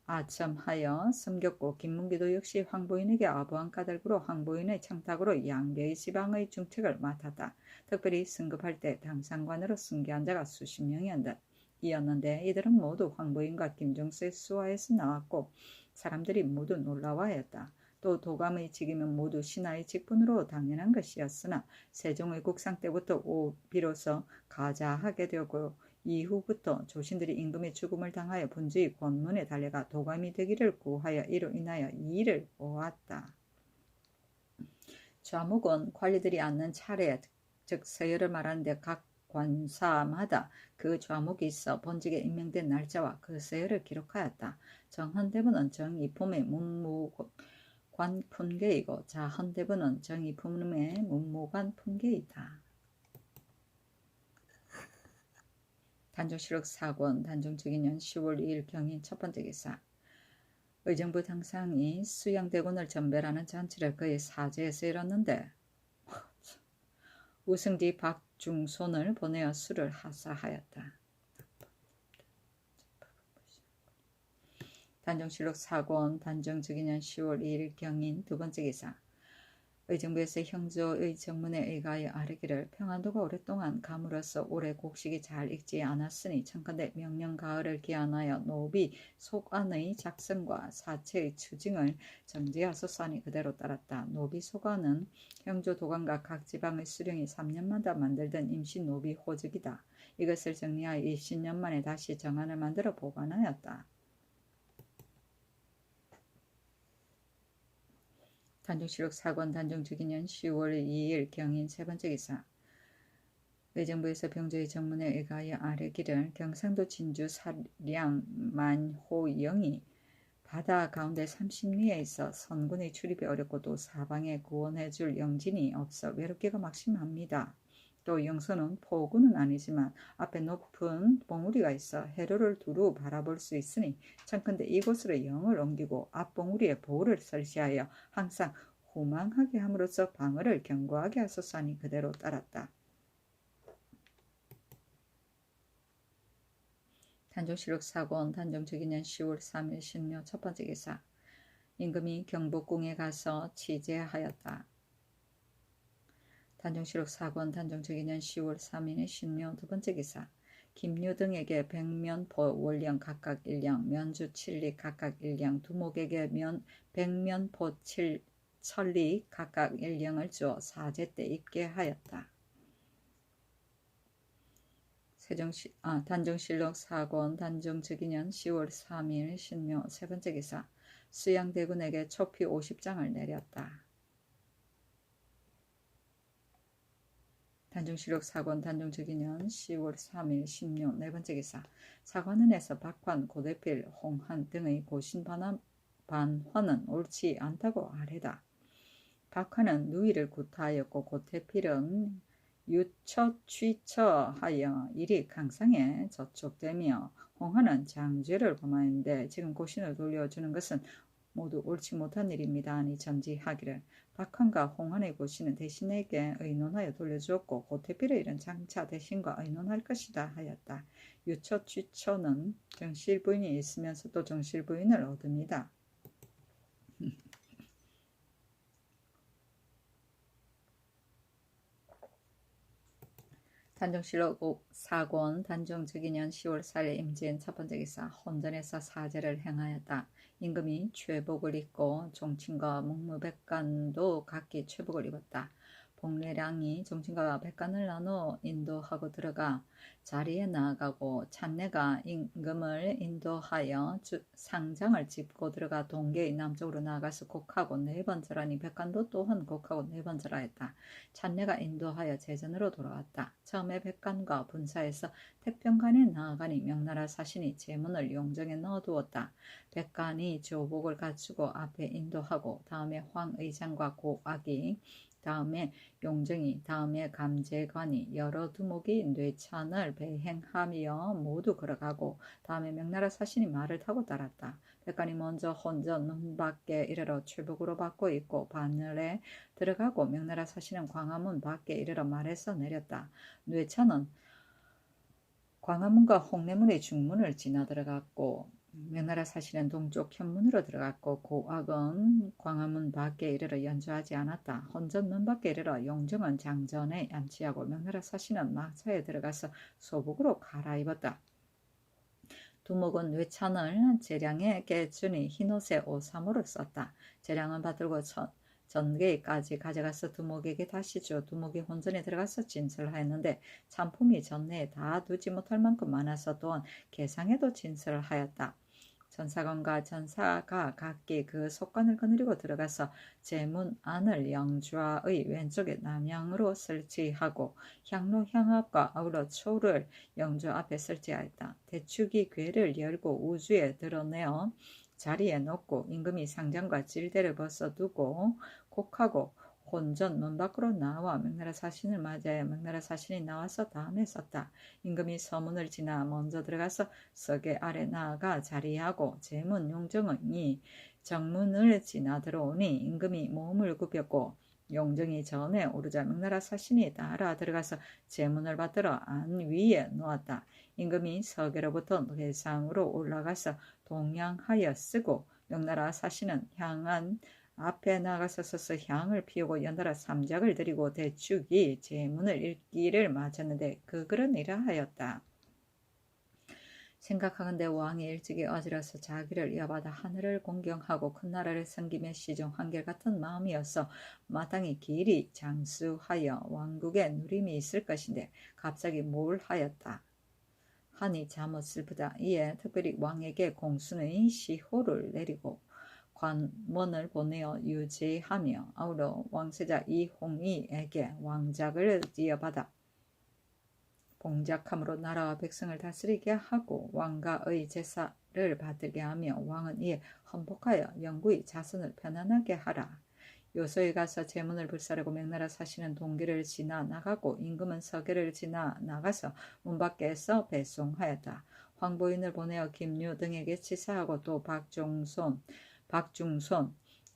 아첨하여 섬겼고 김문기도 역시 황보인에게 아부한 까닭으로 황보인의 청탁으로 양배의 지방의 중책을 맡았다. 특별히 승급할 때 당상관으로 승계한 자가 수십 명이었는데 이들은 모두 황보인과 김종서의 수하에서 나왔고 사람들이 모두 놀라워하였다. 또 도감의 직임은 모두 신하의 직분으로 당연한 것이었으나 세종의 국상 때부터 비로소 가자하게 되었고 이후부터 조신들이 임금의 죽음을 당하여 분주히 권문에 달려가 도감이 되기를 구하여 이로 인하여 이 일을 보았다. 좌목은 관리들이 앉는 차례 즉 서열을 말하는데 각 관사마다 그 좌목이 있어 본직에 임명된 날짜와 그 서열을 기록하였다. 정헌대부는 정이품의 문무관 품계이고 자헌대부는 정이품의 문무관 품계이다. 단종실록 사권 단종적인년 10월 2일 경인 첫 번째 기사 의정부 당상이 수양대군을 전별하는 잔치를 그의 사제에서 이뤘는데 우승지 박중손을 보내어 술을 하사하였다. 단종실록 4권 단종즉위년 10월 2일 경인 두 번째 기사. 의정부에서 형조의 정문에 의가하여 아뢰기를 평안도가 오랫동안 감으로써 올해 곡식이 잘 익지 않았으니 청컨대 명령 가을을 기한하여 노비 속안의 작성과 사체의 추징을 정지하소서 하니 그대로 따랐다. 노비 속안은 형조 도관과 각 지방의 수령이 3년마다 만들던 임시 노비 호적이다. 이것을 정리하여 20년 만에 다시 정안을 만들어 보관하였다. 단종실록 4권 단종즉위년 10월 2일 경인 세 번째 기사. 의정부에서 병조의 정문에 의가하여 아뢰기를 경상도 진주 사량 만호영이 바다 가운데 30리에 있어 선군의 출입이 어렵고 또 사방에 구원해줄 영진이 없어 외롭기가 막심합니다. 또 영서는 포구는 아니지만 앞에 높은 봉우리가 있어 해로를 두루 바라볼 수 있으니 청컨대 이곳으로 영을 옮기고 앞 봉우리에 보를 설치하여 항상 후망하게 함으로써 방어를 견고하게 하소서 하니 그대로 따랐다. 단종실록 4권 단종즉위년 10월 3일 신묘 첫 번째 기사. 임금이 경복궁에 가서 취재하였다. 단종실록 4권 단종즉위년 10월 3일 신묘 두 번째 기사. 김유 등에게 백면포 월령 각각 1량, 면주 7리 각각 1량, 두목에게 백면포 천리 각각 1량을 주어 사제 때 입게 하였다. 단종실록 4권 단종즉위년 10월 3일 신묘 세 번째 기사. 수양대군에게 초피 50장을 내렸다. 단종실록 4권 단종즉위년 10월 3일 신묘 네 번째 기사. 사관원에서 박환, 고대필, 홍한 등의 고신 반환은 옳지 않다고 아뢰다. 박환은 누이를 구타하였고 고대필은 유처취처하여 일이 강상에 저촉되며 홍한은 장죄를 범하였는데 지금 고신을 돌려주는 것은 모두 옳지 못한 일입니다 하니 전지하기를. 박환과 홍한의 고신은 대신에게 의논하여 돌려주었고 고대필의 일은 장차 대신과 의논할 것이다 하였다. 유처취처는 정실부인이 있으면서 또 정실부인을 얻습니다. 단종실록 4권 단종즉위년 10월 4일 임진 첫 번째 기사. 혼전에서 사제를 행하였다. 임금이 최복을 입고 종친과 묵무백관도 각기 최복을 입었다. 복례량이 종친과 백관을 나눠 인도하고 들어가 자리에 나아가고 찬내가 임금을 인도하여 상장을 짚고 들어가 동계의 남쪽으로 나아가서 곡하고 4번 절하니 백관도 또한 곡하고 4번 절하였다. 찬내가 인도하여 제전으로 돌아왔다. 처음에 백관과 분사에서 태평관에 나아가니 명나라 사신이 제문을 용정에 넣어두었다. 백관이 조복을 갖추고 앞에 인도하고 다음에 황의장과 고악이 다음에 용정이 다음에 감제관이 여러 두목이 뇌찬을 배행하며 모두 걸어가고 다음에 명나라 사신이 말을 타고 따랐다. 백관이 먼저 혼전 문 밖에 이르러 최복으로 받고 있고 바늘에 들어가고 명나라 사신은 광화문 밖에 이르러 말에서 내렸다. 뇌찬은 광화문과 홍례문의 중문을 지나 들어갔고 명나라 사신은 동쪽 현문으로 들어갔고 고악은 광화문 밖에 이르러 연주하지 않았다. 혼전문 밖에 이르러 용정은 장전에 안치하고 명나라 사신은 막차에 들어가서 소복으로 갈아입었다. 두목은 뇌찬을 재량에게 주니 흰옷에 오사모를 썼다. 재량은 받들고 전계까지 가져가서 두목에게 다시 주어 두목이 혼전에 들어가서 진설하였는데 찬품이 전내에 다 두지 못할 만큼 많아서 또한 계상에도 진설을 하였다. 전사관과 전사가 각기 그 속관을 거느리고 들어가서 제문 안을 영좌의 왼쪽에 남향으로 설치하고 향로 향압과 아울러 초를 영좌 앞에 설치하였다. 대축이 궤를 열고 우주에 드러내어 자리에 놓고 임금이 상장과 찔대를 벗어두고 곡하고 혼전 문 밖으로 나와 명나라 사신을 맞이하여 명나라 사신이 나와서 다음에 섰다. 임금이 서문을 지나 먼저 들어가서 서계 아래 나아가 자리하고 제문 용정이 정문을 지나 들어오니 임금이 몸을 굽혔고 용정이 전에 오르자 명나라 사신이 따라 들어가서 제문을 받들어 안 위에 놓았다. 임금이 서계로부터 회상으로 올라가서 동양하여 쓰고 명나라 사신은 향안 앞에 나가서 서서 향을 피우고 연달아 삼작을 드리고 대축이 제문을 읽기를 마쳤는데 그 글은 이러하였다. 생각하건대 왕이 일찍이 어지러서 자기를 이어받아 하늘을 공경하고 큰 나라를 섬기며 시종 한결같은 마음이어서 마땅히 길이 장수하여 왕국에 누림이 있을 것인데 갑자기 뭘 하였다 하니 잠옷 슬프다. 이에 특별히 왕에게 공순의 시호를 내리고 관원을 보내어 유지하며 아우러 왕세자 이홍이에게 왕작을 이어받아 봉작함으로 나라와 백성을 다스리게 하고 왕가의 제사를 받들게 하며 왕은 이에 헌복하여 영구히 자손을 편안하게 하라. 요소에 가서 제문을 불사르고 명나라 사신은 동계를 지나 나가고 임금은 서계를 지나 나가서 문 밖에서 배송하였다. 황보인을 보내어 김유 등에게 치사하고 또 박중손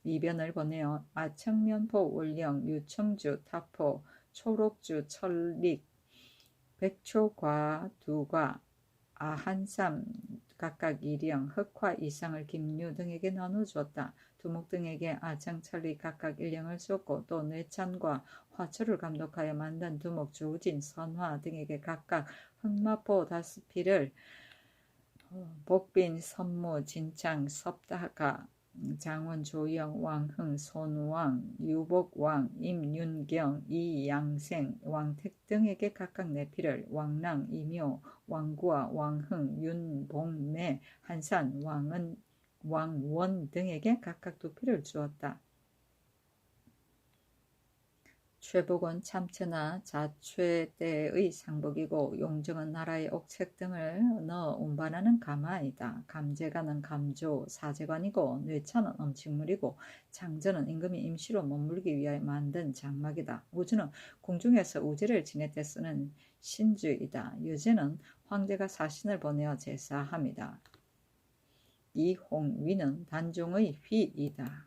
이변을 보내어 아청면포 월령 유청주 타포 초록주 천릭 백초과 두과 아한삼 각각 1령 흑화 이상을 김유 등에게 나눠주었다. 두목 등에게 아청천리 각각 1령을 주었고 또 뇌찬과 화초를 감독하여 만든 두목 주진 선화 등에게 각각 흑마포 5피를 복빈 선무 진창 섭다가 장원 조영 왕흥 손왕 유복왕 임윤경 이양생 왕택 등에게 각각 4피를 왕랑 이묘 왕구와 왕흥 윤봉매 한산 왕원 등에게 각각 2피를 주었다. 최복은 참채나 자최 때의 상복이고 용정은 나라의 옥책 등을 넣어 운반하는 가마이다. 감제관은 감조 사제관이고 뇌차는 음식물이고 장전은 임금이 임시로 머물기 위하여 만든 장막이다. 우주는 궁중에서 우제를 지낼 때 쓰는 신주이다. 유제는 황제가 사신을 보내어 제사합니다. 이홍위는 단종의 휘이다.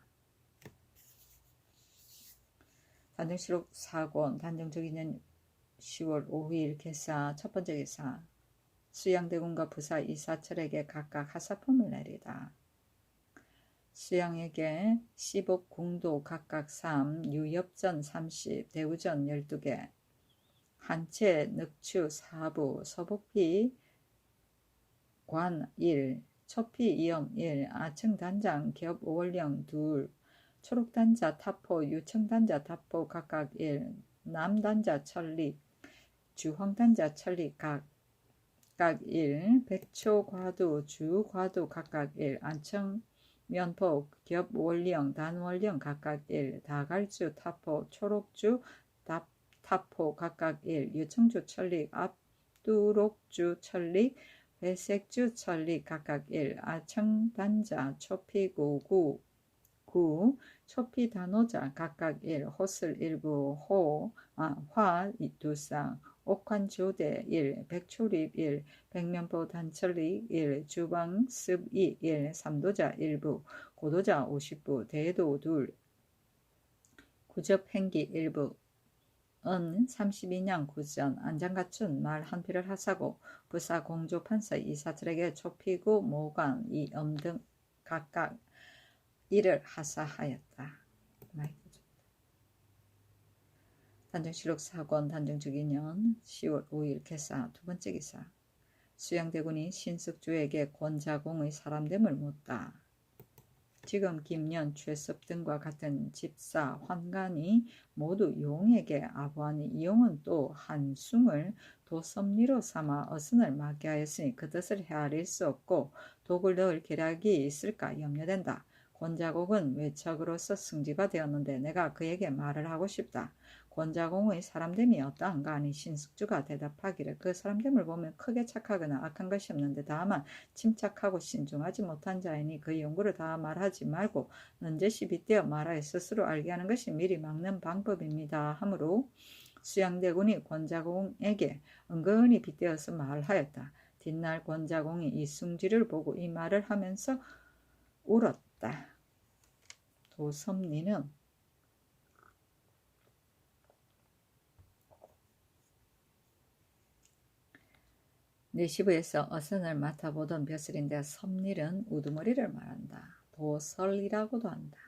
단정실록 4권 단정적인 10월 5일 개사 첫 번째 개사 수양대군과 부사 이사철에게 각각 하사품을 내리다. 수양에게 시복 궁도 각각 3, 유엽전 30, 대우전 12개, 한채 늑추 4부, 서복피 관 1, 초피 이염 1, 아청단장 겹 월령 2, 초록단자 타포 유청단자 타포 각각 1, 남단자 천리 주황단자 천리 각각 1, 백초과두 주과두 각각 1, 안청면포 겹월령 단월령 각각 1, 다갈주 타포 초록주 타포 각각 1, 유청주 천리 앞두록주 천리 회색주 천리 각각 1, 아청단자 초피구구 9. 초피 단호자 각각 1, 호슬 일부 화 2쌍, 옥환조대 1, 백초립 1, 백면포 단철리 1, 주방습 2, 1, 삼도자 일부, 고도자 50부, 대도 2, 구접행기 일부, 은 32냥 구전, 안장갖춘 말 한 피를 하사고, 부사 공조 판사 이사들에게 초피구 모관 이엄 등 각각 이를 하사하였다. 단정실록 4권 단정적인년 10월 5일 개사 두 번째 기사 수양대군이 신석주에게 권자공의 사람됨을 묻다. 지금 김년 최섭 등과 같은 집사 환관이 모두 용에게 아부하니 이 용은 또 한숭을 도섭리로 삼아 어선을 맡게 하였으니 그 뜻을 헤아릴 수 없고 독을 넣을 계략이 있을까 염려된다. 권자공은 외척으로서 승지가 되었는데 내가 그에게 말을 하고 싶다. 권자공의 사람됨이 어떠한가 하니 신숙주가 대답하기를 그 사람됨을 보면 크게 착하거나 악한 것이 없는데 다만 침착하고 신중하지 못한 자이니 그 연구를 다 말하지 말고 넌제시 빗대어 말하여 스스로 알게 하는 것이 미리 막는 방법입니다. 하므로 수양대군이 권자공에게 은근히 빗대어서 말하였다. 뒷날 권자공이 이 숭지를 보고 이 말을 하면서 울었다. 도섭리는 내시부에서 어선을 맡아보던 벼슬인데 섭일은 우두머리를 말한다. 도설이라고도 한다.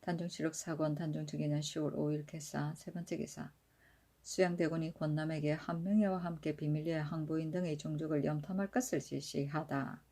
단종실록 사권 단종특위는 10월 5일 개사 세번째 기사 수양대군이 권남에게 한명회와 함께 비밀리에 항부인 등의 종족을 염탐할 것을 지시하다.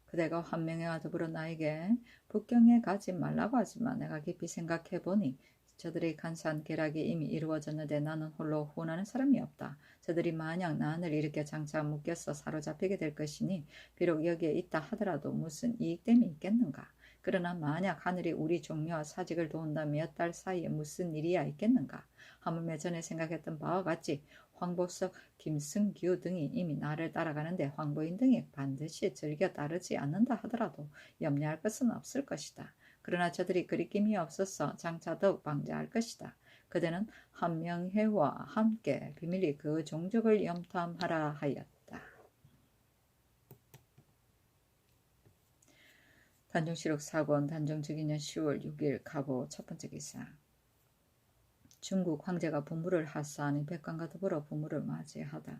그대가 한명회와 더불어 나에게 북경에 가지 말라고 하지만 내가 깊이 생각해보니 저들의 간사한 계략이 이미 이루어졌는데 나는 홀로 후원하는 사람이 없다. 저들이 만약 난을 일으켜 장차 묶여서 사로잡히게 될 것이니 비록 여기에 있다 하더라도 무슨 이익됨이 있겠는가. 그러나 만약 하늘이 우리 종묘와 사직을 도운다면 몇 달 사이에 무슨 일이야 있겠는가. 하물며 전에 생각했던 바와 같이 황보석, 김승규 등이 이미 나를 따라가는데 황보인 등이 반드시 즐겨 따르지 않는다 하더라도 염려할 것은 없을 것이다. 그러나 저들이 그리낌이 없어서 장차 더욱 방자할 것이다. 그대는 한명회와 함께 비밀리 그 종족을 염탐하라 하였다. 단종실록 사권 단종특위년 10월 6일 가보 첫번째 기사 중국 황제가 부무를 하사하니 백관과 더불어 부무를 맞이하다.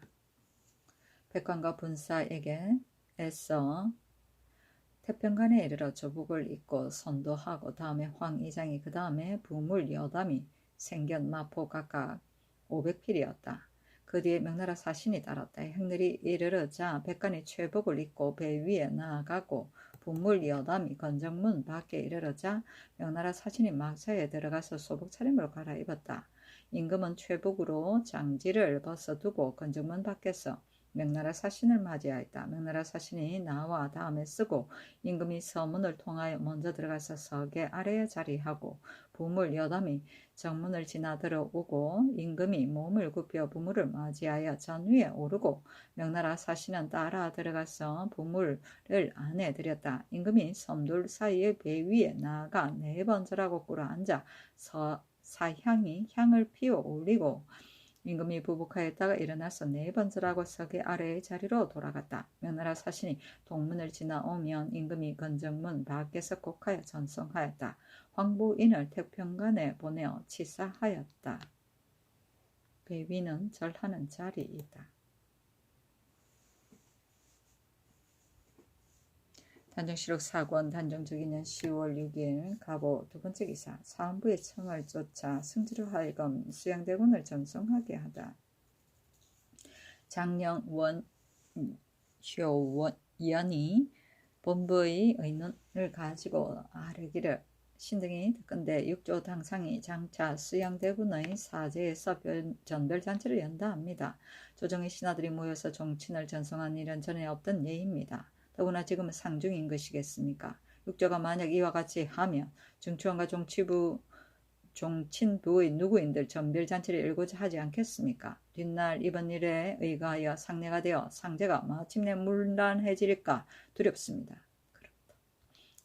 백관과 분사에게 애써 태평간에 이르러 조복을 입고 선도하고 다음에 황이장이 그 다음에 부물 여담이 생견 마포 각각 500필이었다. 그 뒤에 명나라 사신이 따랐다. 행렬이 이르르자 백관이 최복을 입고 배 위에 나아가고 부물 여담이 건정문 밖에 이르르자 명나라 사신이 막사에 들어가서 소복 차림으로 갈아입었다. 임금은 최복으로 장지를 벗어두고 건정문 밖에서 명나라 사신을 맞이하였다. 명나라 사신이 나와 다음에 쓰고 임금이 서문을 통하여 먼저 들어가서 서계 아래에 자리하고 부물 여담이 정문을 지나 들어오고 임금이 몸을 굽혀 부물을 맞이하여 전위에 오르고 명나라 사신은 따라 들어가서 부물을 안에 들였다. 임금이 섬돌 사이에 배 위에 나아가 4번 절하고 꿇어 앉아 사향이 향을 피워 올리고 임금이 부복하였다가 일어나서 4번 절하고 서계 아래의 자리로 돌아갔다. 명나라 사신이 동문을 지나오면 임금이 건정문 밖에서 곡하여 전송하였다. 황보인을 태평간에 보내어 치사하였다. 배 위는 절하는 자리이다. 단종실록 사권 단종특위년 10월 6일 가보 두번째 기사 사헌부의 청을 쫓아 승지로 하여금 수양대군을 전송하게 하다. 장령 원효원연이 본부의 의논을 가지고 아뢰기를 신등이 듣건대 육조 당상이 장차 수양대군의 사제에서 전별잔치를 연다 합니다. 조정의 신하들이 모여서 종친을 전송한 일은 전에 없던 예입니다. 더구나 지금은 상중인 것이겠습니까? 육조가 만약 이와 같이 하면 중추원과 종친부의 누구인들 전별잔치를 열고자 하지 않겠습니까? 뒷날 이번 일에 의거하여 상례가 되어 상제가 마침내 문란해질까 두렵습니다. 그렇다.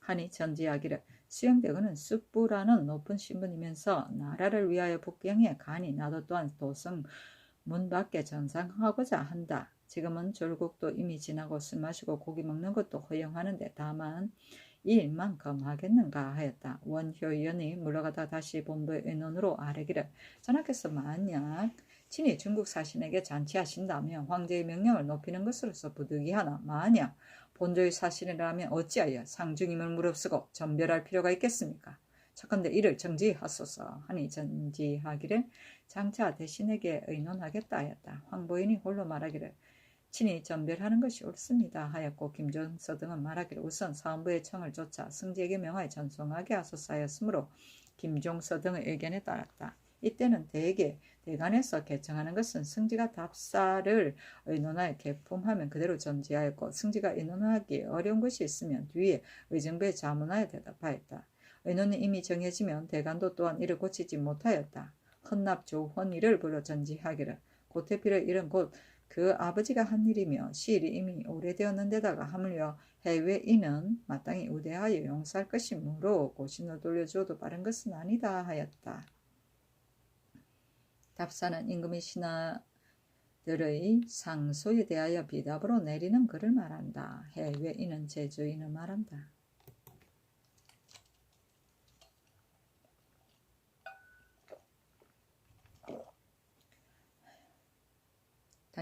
하니 전지하기를 수양대군은 쑥부라는 높은 신분이면서 나라를 위하여 북경에 가니 나도 또한 도성 문 밖에 전상하고자 한다. 지금은 졸국도 이미 지나고 술 마시고 고기 먹는 것도 허용하는데 다만 이 일만 검하겠는가 하였다. 원효연이 물러가다 다시 본부의 의논으로 아뢰기를 전하께서 만약 친히 중국 사신에게 잔치하신다면 황제의 명령을 높이는 것으로서 부득이하나 만약 본조의 사신이라면 어찌하여 상중임을 무릅쓰고 전별할 필요가 있겠습니까? 착건대 이를 정지하소서 하니 전지하기를 장차 대신에게 의논하겠다 하였다. 황보인이 홀로 말하기를 친히 전별하는 것이 옳습니다 하였고 김종서 등은 말하기를 우선 사헌부의 청을 쫓아 승지에게 명하여 전송하게 하소서 하였으므로 김종서 등의 의견에 따랐다. 이때는 대개 대간에서 개청하는 것은 승지가 답사를 의논하여 개품하면 그대로 전지하였고 승지가 의논하기 어려운 것이 있으면 뒤에 의정부에 자문하여 대답하였다. 의논이 이미 정해지면 대간도 또한 이를 고치지 못하였다. 헌납 조헌이를 불러 전지하기를 고태필의 일은 곧 그 아버지가 한 일이며 시일이 이미 오래되었는데다가 하물며 해외인은 마땅히 우대하여 용서할 것이므로 고신을 돌려주어도 빠른 것은 아니다 하였다. 답사는 임금의 신하들의 상소에 대하여 비답으로 내리는 글을 말한다. 해외인은 제주인을 말한다.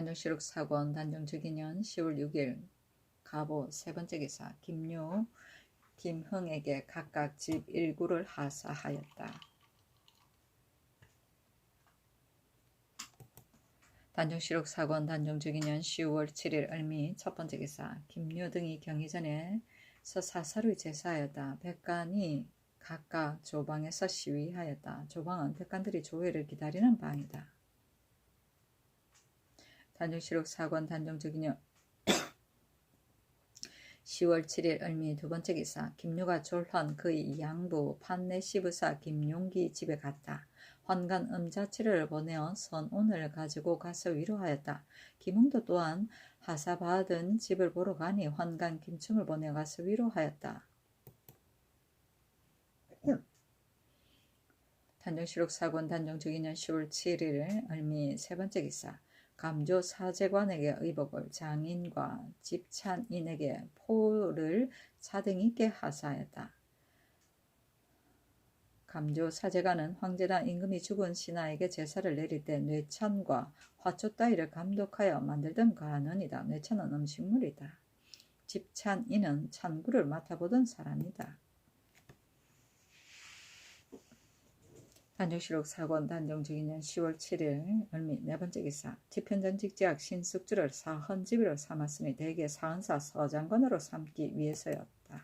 단정시록 사권 단정즉위년 10월 6일 가보 세 번째 기사 김유, 김흥에게 각각 집 1구를 하사하였다. 단정시록 사권 단정즉위년 10월 7일 을미 첫 번째 기사 김유 등이 경의전에서 사사로이 제사하였다. 백관이 각각 조방에서 시위하였다. 조방은 백관들이 조회를 기다리는 방이다. 단정시록 사권 단정즉위년 10월 7일 을미 두 번째 기사 김유가 졸헌 그의 양부 판내시부사 김용기 집에 갔다. 환관 음자치를 보내어 선운을 가지고 가서 위로하였다. 김흥도 또한 하사받은 집을 보러 가니 환관 김충을 보내어 가서 위로하였다. 단정시록 사권 단정즉위년 10월 7일 을미 세 번째 기사 감조 사제관에게 의복을 장인과 집찬인에게 포를 차등 있게 하사하였다. 감조 사제관은 황제나 임금이 죽은 신하에게 제사를 내릴 때 뇌찬과 화초 따위를 감독하여 만들던 관원이다. 뇌찬은 음식물이다. 집찬인은 찬구를 맡아보던 사람이다. 단정시록 사권 단정즉위년 10월 7일 을미 네 번째 기사 지편전직제학 신숙주를 사헌집으로 삼았으니 대개 사헌사 서장관으로 삼기 위해서였다.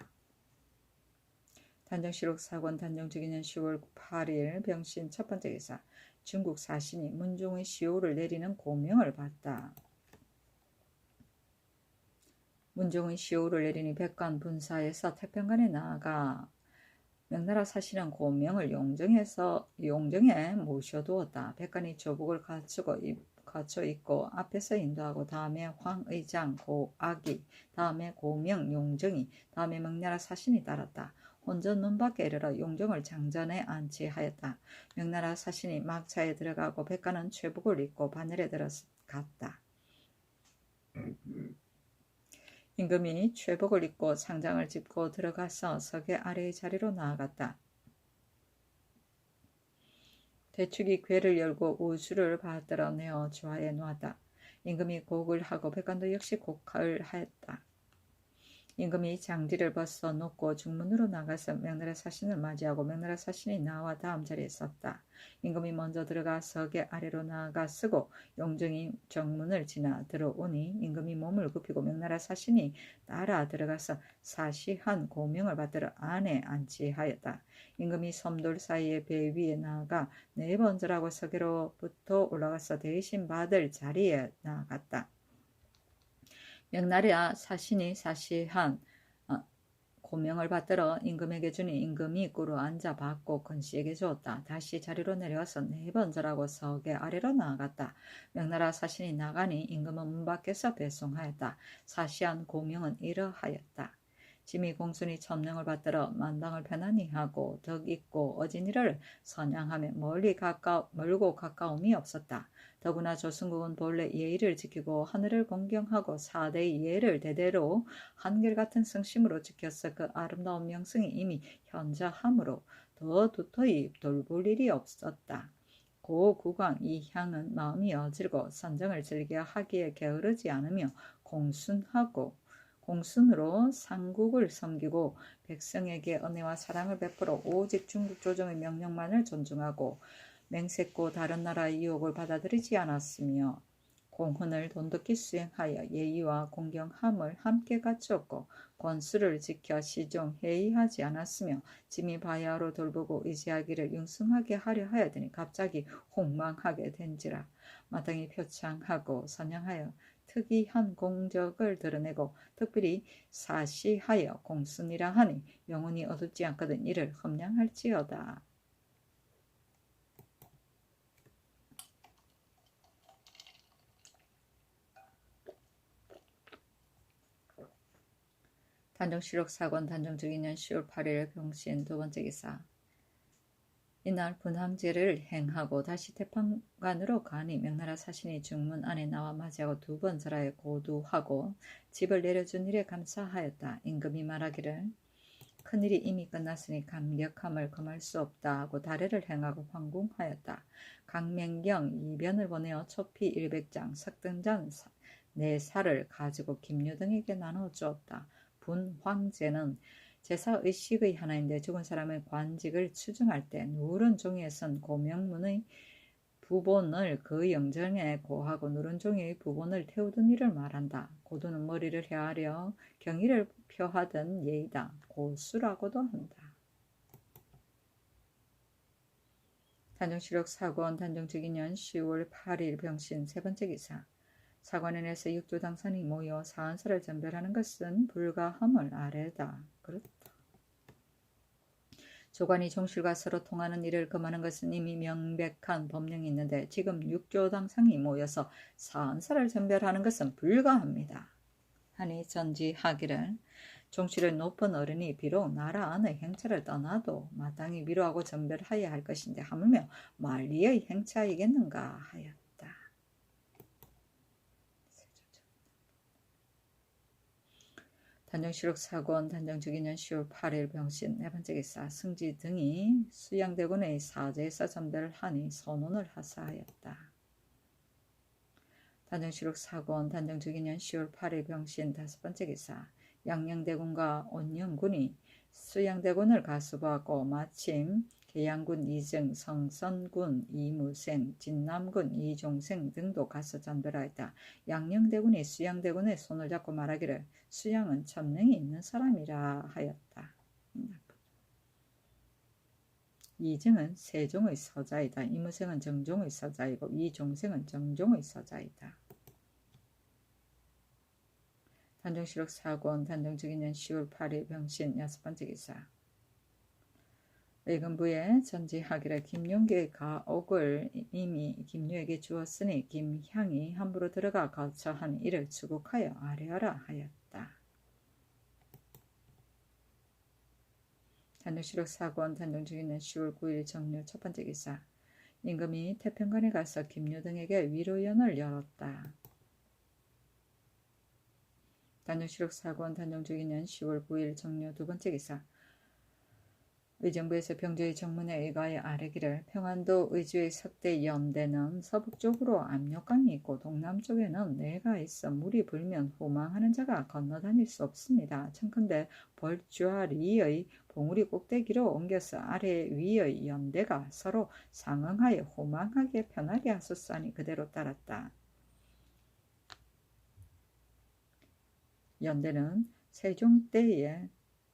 단정시록 사권 단정즉위년 10월 8일 병신 첫 번째 기사 중국 사신이 문종의 시호를 내리는 고명을 받다. 문종의 시호를 내리니 백관 분사에서 태평관에 나아가 명나라 사신은 고명을 용정에 모셔두었다. 백관이 조복을 갖춰 입고 앞에서 인도하고 다음에 황의장, 고악이, 다음에 고명, 용정이, 다음에 명나라 사신이 따랐다. 혼전 눈밖에 이르러 용정을 장전에 안치하였다. 명나라 사신이 막차에 들어가고 백관은 최복을 입고 바늘에 들어갔다. 임금이 최복을 입고 상장을 짚고 들어가서 석의 아래의 자리로 나아갔다. 대축이 궤를 열고 우주를 받들어 내어 좌에 놓았다. 임금이 곡을 하고 백관도 역시 곡을 하였다. 임금이 장지를 벗어 놓고 중문으로 나가서 명나라 사신을 맞이하고 명나라 사신이 나와 다음 자리에 섰다. 임금이 먼저 들어가 석의 아래로 나아가 서고 용정이 정문을 지나 들어오니 임금이 몸을 굽히고 명나라 사신이 따라 들어가서 사시한 고명을 받들어 안에 안치하였다. 임금이 섬돌 사이에 배 위에 나아가 네 번 절하고 석에로부터 올라가서 대신 받을 자리에 나아갔다. 명나라 사신이 사시한 고명을 받들어 임금에게 주니 임금이 꿇어 앉아 받고 건씨에게 주었다. 다시 자리로 내려와서 네 번 절하고 석의 아래로 나아갔다. 명나라 사신이 나가니 임금은 문 밖에서 배송하였다. 사시한 고명은 이러하였다. 짐이 공순이 천명을 받들어 만당을 편안히 하고 덕 있고 어진이를 선양하며 멀고 가까움이 없었다. 더구나 조승국은 본래 예의를 지키고 하늘을 공경하고 사대의 예를 대대로 한결같은 성심으로 지켜서 그 아름다운 명성이 이미 현저하므로 더 도토히 돌볼 일이 없었다. 고 국왕 이향은 마음이 어질고 선정을 즐겨 하기에 게으르지 않으며 공순으로 상국을 섬기고 백성에게 은혜와 사랑을 베풀어 오직 중국 조정의 명령만을 존중하고 맹세코 다른 나라의 유혹을 받아들이지 않았으며 공헌을 돈독히 수행하여 예의와 공경함을 함께 갖추었고 권수를 지켜 시종 해이하지 않았으며 짐이 바야흐로 돌보고 의지하기를 융숭하게 하려 하였더니 갑자기 홍망하게 된지라. 마땅히 표창하고 선양하여 특이한 공적을 드러내고 특별히 사시하여 공순이라 하니 영원히 어둡지 않거든 이를 험량할지어다. 단정시록 사권 단정즉위년 10월 8일 병신 두 번째 기사 이날 분항제를 행하고 다시 태평관으로 가니 명나라 사신이 중문 안에 나와 맞이하고 두 번 절하여 고두하고 집을 내려준 일에 감사하였다. 임금이 말하기를 큰일이 이미 끝났으니 감격함을 금할 수 없다 하고 다례를 행하고 황궁하였다. 강맹경 이변을 보내어 초피 100장 석등잔 4살을 가지고 김유등에게 나눠 주었다. 분황제는 제사 의식의 하나인데 죽은 사람의 관직을 추증할 때 누런 종이에 쓴 고명문의 부본을 그 영정에 고하고 누른 종이의 부본을 태우던 일을 말한다. 고도는 머리를 헤아려 경의를 표하던 예이다. 고수라고도 한다. 단정시록 사권 단정직인년 10월 8일 병신 세 번째 기사. 사관원에서 육조당선이 모여 사안서를 전별하는 것은 불가함을 아래다. 그렇다. 조관이 종실과 서로 통하는 일을 금하는 것은 이미 명백한 법령이 있는데 지금 육조당상이 모여서 사안서를 전별하는 것은 불가합니다. 하니 전지하기를 종실의 높은 어른이 비록 나라 안의 행차를 떠나도 마땅히 위로하고 전별하여야 할 것인데 하물며 만리의 행차이겠는가 하였다. 단정시록 사권 단정주기년 10월 8일 병신 네 번째 기사 승지 등이 수양대군의 사제에서 전별을 하니 선언을 하사하였다. 단정시록 사권 단정주기년 10월 8일 병신 다섯 번째 기사 양녕대군과 온영군이 수양대군을 가수보았고 마침 계양군 이증, 성선군 이무생, 진남군 이종생 등도 가서 전별하였다. 양녕대군이 수양대군의 손을 잡고 말하기를 수양은 천명이 있는 사람이라 하였다. 이증은 세종의 서자이다. 이무생은 정종의 서자이고 이종생은 정종의 서자이다. 단정시록 사권 단정주기년 10월 8일 병신 여섯 번째 기사 의금부에 전지하기를 김용기의 가옥을 이미 김유에게 주었으니 김향이 함부로 들어가 거처한 이를 추국하여 아뢰어라 하였다. 단정시록 사권 단정주기년 10월 9일 정묘 첫 번째 기사 임금이 태평관에 가서 김유 등에게 위로연을 열었다. 단정시록 사권 단정주기년 10월 9일 정묘 두 번째 기사 의정부에서 병조의 정문에 의가에 아뢰기를 평안도 의주의 석대 연대는 서북쪽으로 압력강이 있고 동남쪽에는 내가 있어 물이 불면 호망하는 자가 건너다닐 수 없습니다. 청컨대 벌주아리의 봉우리 꼭대기로 옮겨서 아래 위의 연대가 서로 상응하여 호망하게 편하게 하소서 하니 그대로 따랐다. 연대는 세종 때에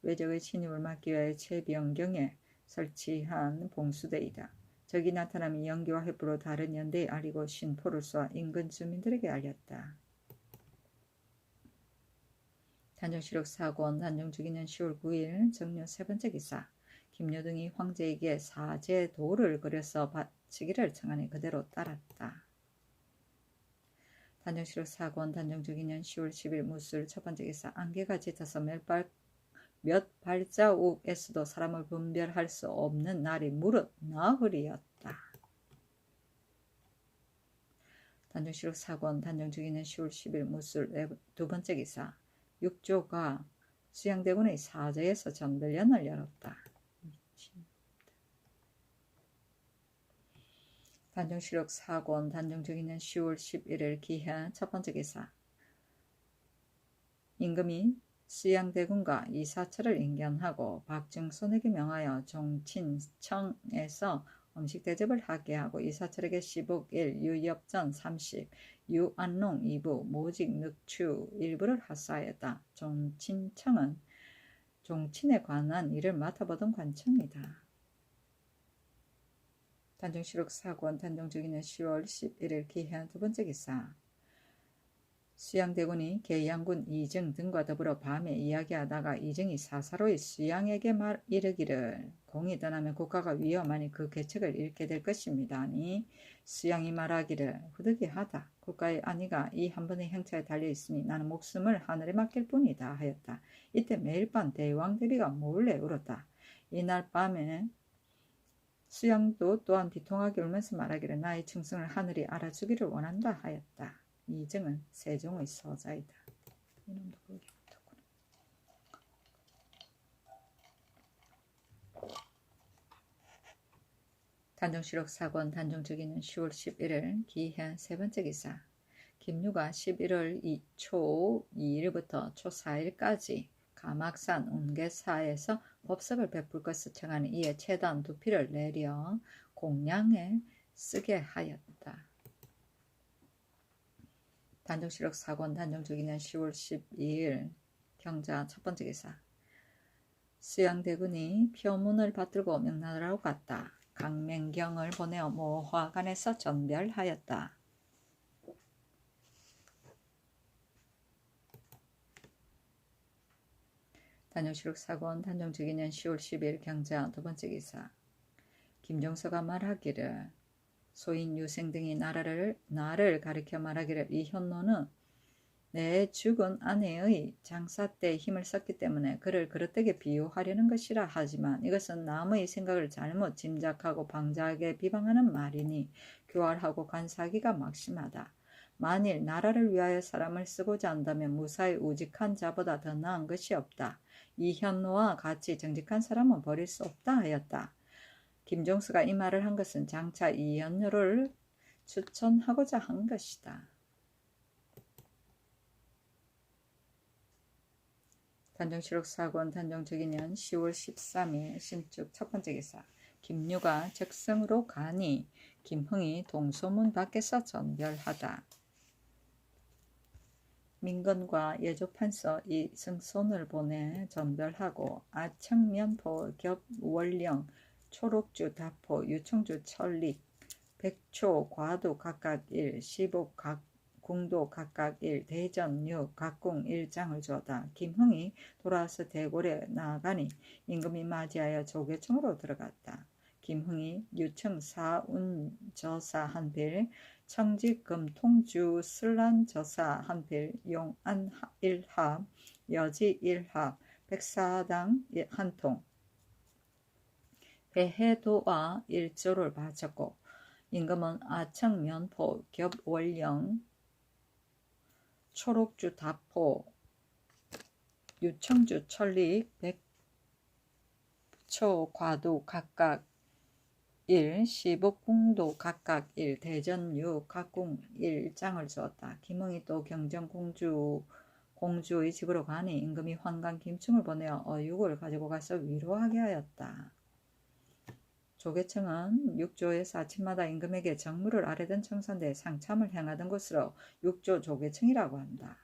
외적의 침입을 막기 위해 최병경에 설치한 봉수대이다. 적이 나타나면 연기와 회부로 다른 연대에 알리고 신포를 쏘아 인근 주민들에게 알렸다. 단정시록 사권 단정주기년 10월 9일 정묘 세 번째 기사 김유 등이 황제에게 사제도를 그려서 바치기를 청하니 그대로 따랐다. 단정시록 사권 단정주기년 10월 10일 무술 첫 번째 기사 안개가 짙어서 몇 발자국에서도 사람을 분별할 수 없는 날이 무릇 나흘이었다. 단정시록 사권 단정주기년 10월 10일 무술 두 번째 기사 육조가 수양대군의 사제에서 전별연을 열었다. 단정시록 사권 단정주기년 10월 11일 기해 첫 번째 기사 임금이 수양대군과 이사철을 인견하고 박중손에게 명하여 종친청에서 음식 대접을 하게 하고 이사철에게 시복 1, 유엽전 30, 유안농 2부, 모직 늑추 1부를 하사하였다. 종친청은 종친에 관한 일을 맡아보던 관청이다. 단정시록 사권 단정주기년 10월 11일 기해 두 번째 기사 수양대군이 계양군 이증 등과 더불어 밤에 이야기하다가 이증이 사사로이 수양에게 이르기를 공이 떠나면 국가가 위험하니 그 계책을 잃게 될 것입니다. 아니 수양이 말하기를 후득이하다. 국가의 안위가 이 한 번의 행차에 달려있으니 나는 목숨을 하늘에 맡길 뿐이다 하였다. 이때 매일 밤 대왕대비가 몰래 울었다. 이날 밤에 수양도 또한 비통하게 울면서 말하기를 나의 충성을 하늘이 알아주기를 원한다 하였다. 이증은 세종의 서자이다. 이놈도 그러게 못하구나. 단종시록 사건 단종특위는 10월 11일 기해 세 번째 기사. 김유가 11월 초 2일부터 초 4일까지 가막산 운계사에서 법석을 베풀 것을 청하는 이에 채단 2피를 내려 공량에 쓰게 하였다. 단종시록 사건 단종특위는 10월 12일 경자 첫 번째 기사. 수양대군이 표문을 받들고 명나라로 갔다. 강맹경을 보내어 모화관에서 전별하였다. 단종시록 사건 단종특위는 10월 10일 경자 두 번째 기사. 김종서가 말하기를 소인 유생 등이 나를 가리켜 말하기를 이 현노는 내 죽은 아내의 장사 때 힘을 썼기 때문에 그를 그릇되게 비유하려는 것이라 하지만 이것은 남의 생각을 잘못 짐작하고 방자하게 비방하는 말이니 교활하고 간사하기가 막심하다. 만일 나라를 위하여 사람을 쓰고자 한다면 무사히 우직한 자보다 더 나은 것이 없다. 이 현노와 같이 정직한 사람은 버릴 수 없다 하였다. 김종수가 이 말을 한 것은 장차 이 현노를 추천하고자 한 것이다. 단종시록 사건 단종특위는 10월 13일 신축 첫 번째 기사. 김유가 적성으로 가니 김흥이 동소문 밖에서 전별하다. 민건과 예조판서 이승손을 보내 전별하고 아청면포 겹원령 초록주 다포 유청주 천릭 백초 과도 각각 1 시복 궁도 각각 1 대전 6 각궁 1장을 주었다. 김흥이 돌아와서 대궐에 나아가니 임금이 맞이하여 조계청으로 들어갔다. 김흥이 유청 사운저사 한필 청직금통주 슬란저사 한필 용안 1합 여지 1합 백사당 한통 배해도와 1조를 바쳤고 임금은 아청면포 겹원령 초록주 다포 유청주 천릭 백초 과도 각각 1 시복궁도 각각 1 대전 6 각궁 1장을 주었다. 김흥이 또 경정 공주의 집으로 가니 임금이 환관 김충을 보내어 어육을 가지고 가서 위로하게 하였다. 조계청은 6조에서 아침마다 임금에게 정무를 아뢰던 청산대에 상참을 행하던 곳으로 6조 조계청이라고 한다.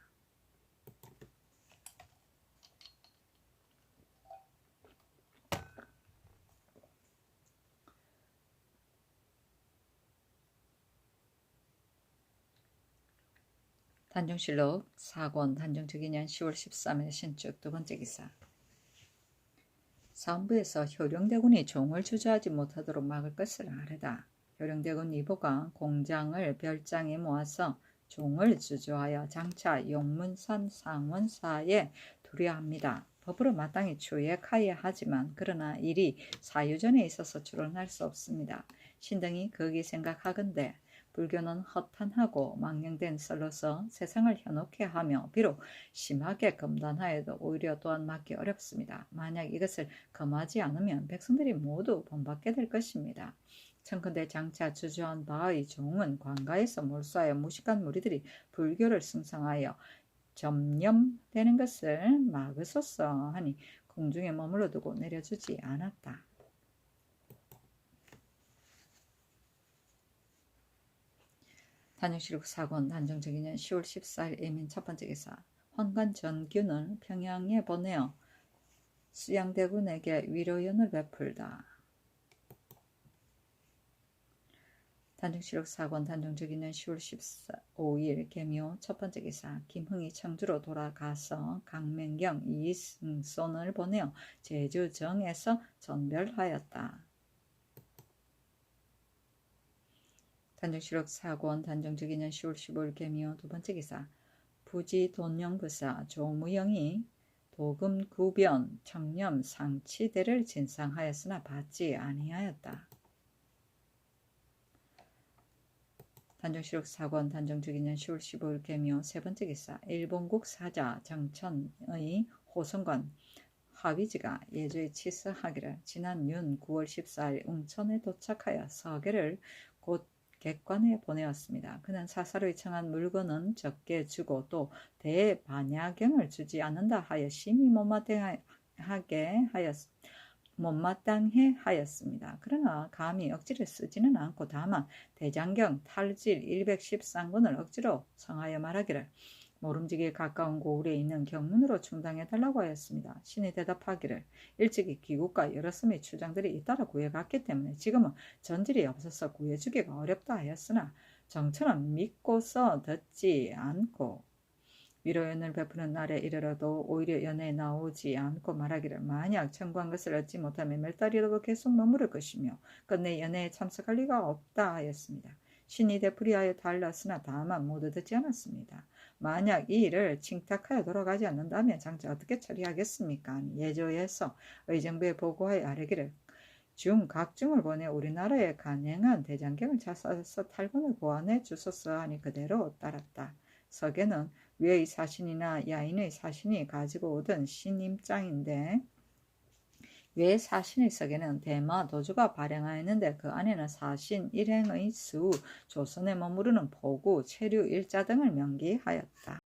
단종실록 사권 단종특위년 10월 13일 신축 두 번째 기사. 사헌부에서 효령대군이 종을 주저하지 못하도록 막을 것을 아뢰다. 효령대군 이보가 공장을 별장에 모아서 종을 주저하여 장차 용문산 상원사에 두려 합니다. 법으로 마땅히 추획하여야 하지만 그러나 일이 사유전에 있어서 추론할 수 없습니다. 신등이 거기 생각하건대 불교는 허탄하고 망령된 썰로서 세상을 현혹해 하며 비록 심하게 검단하여도 오히려 또한 막기 어렵습니다. 만약 이것을 금하지 않으면 백성들이 모두 본받게 될 것입니다. 청컨대 장차 주저한 바의 종은 관가에서 몰수하여 무식한 무리들이 불교를 승성하여 점념되는 것을 막으소서 하니 궁중에 머물러 두고 내려주지 않았다. 단종실록 사권 단종특위는 10월 14일 이민 첫 번째 기사. 환관 전균을 평양에 보내어 수양대군에게 위로연을 베풀다. 단종실록 사권 단종특위는 10월 15일 개묘 첫 번째 기사. 김흥이 청주로 돌아가서 강맹경 이승손을 보내어 제주정에서 전별하였다. 단종실록 사권 단종특위는 10월 15일 개묘 두 번째 기사. 부지 돈영부사 조무영이 도금 구변 청렴 상치대를 진상하였으나 받지 아니하였다. 단종실록 사권 단종특위는 10월 15일 개묘 세 번째 기사. 일본국 사자 정천의 호성관 화위지가 예조에 치서하기를 지난 윤 9월 14일 웅천에 도착하여 서계를 곧 객관에 보내었습니다. 그는 사사로이 청한 물건은 적게 주고 또 대반야경을 주지 않는다 하여 심히 못마땅해 하였습니다. 그러나 감히 억지를 쓰지는 않고 다만 대장경 탈질 113군을 억지로 청하여 말하기를 모름지기에 가까운 고을에 있는 경문으로 충당해달라고 하였습니다. 신이 대답하기를 일찍이 귀국과 여러 섬의 추장들이 잇따라 구해갔기 때문에 지금은 전질이 없어서 구해주기가 어렵다 하였으나 정처는 믿고서 듣지 않고 위로연을 베푸는 날에 이르러도 오히려 연애에 나오지 않고 말하기를 만약 청구한 것을 얻지 못하면 몇 달이라도 계속 머무를 것이며 끝내 연애에 참석할 리가 없다 하였습니다. 신이 되풀이하여 달랐으나 다만 모두 듣지 않았습니다. 만약 이 일을 칭탁하여 돌아가지 않는다면 장차 어떻게 처리하겠습니까? 예조에서 의정부에 보고하여 아뢰기를 각중을 보내 우리나라에 간행한 대장경을 찾아서 탈군을 보완해 주소서 하니 그대로 따랐다. 서계는 외의 사신이나 야인의 사신이 가지고 오던 신임장인데 외 사신의 서계는 대마 도주가 발행하였는데 그 안에는 사신 일행의 수, 조선에 머무르는 포구, 체류 일자 등을 명기하였다.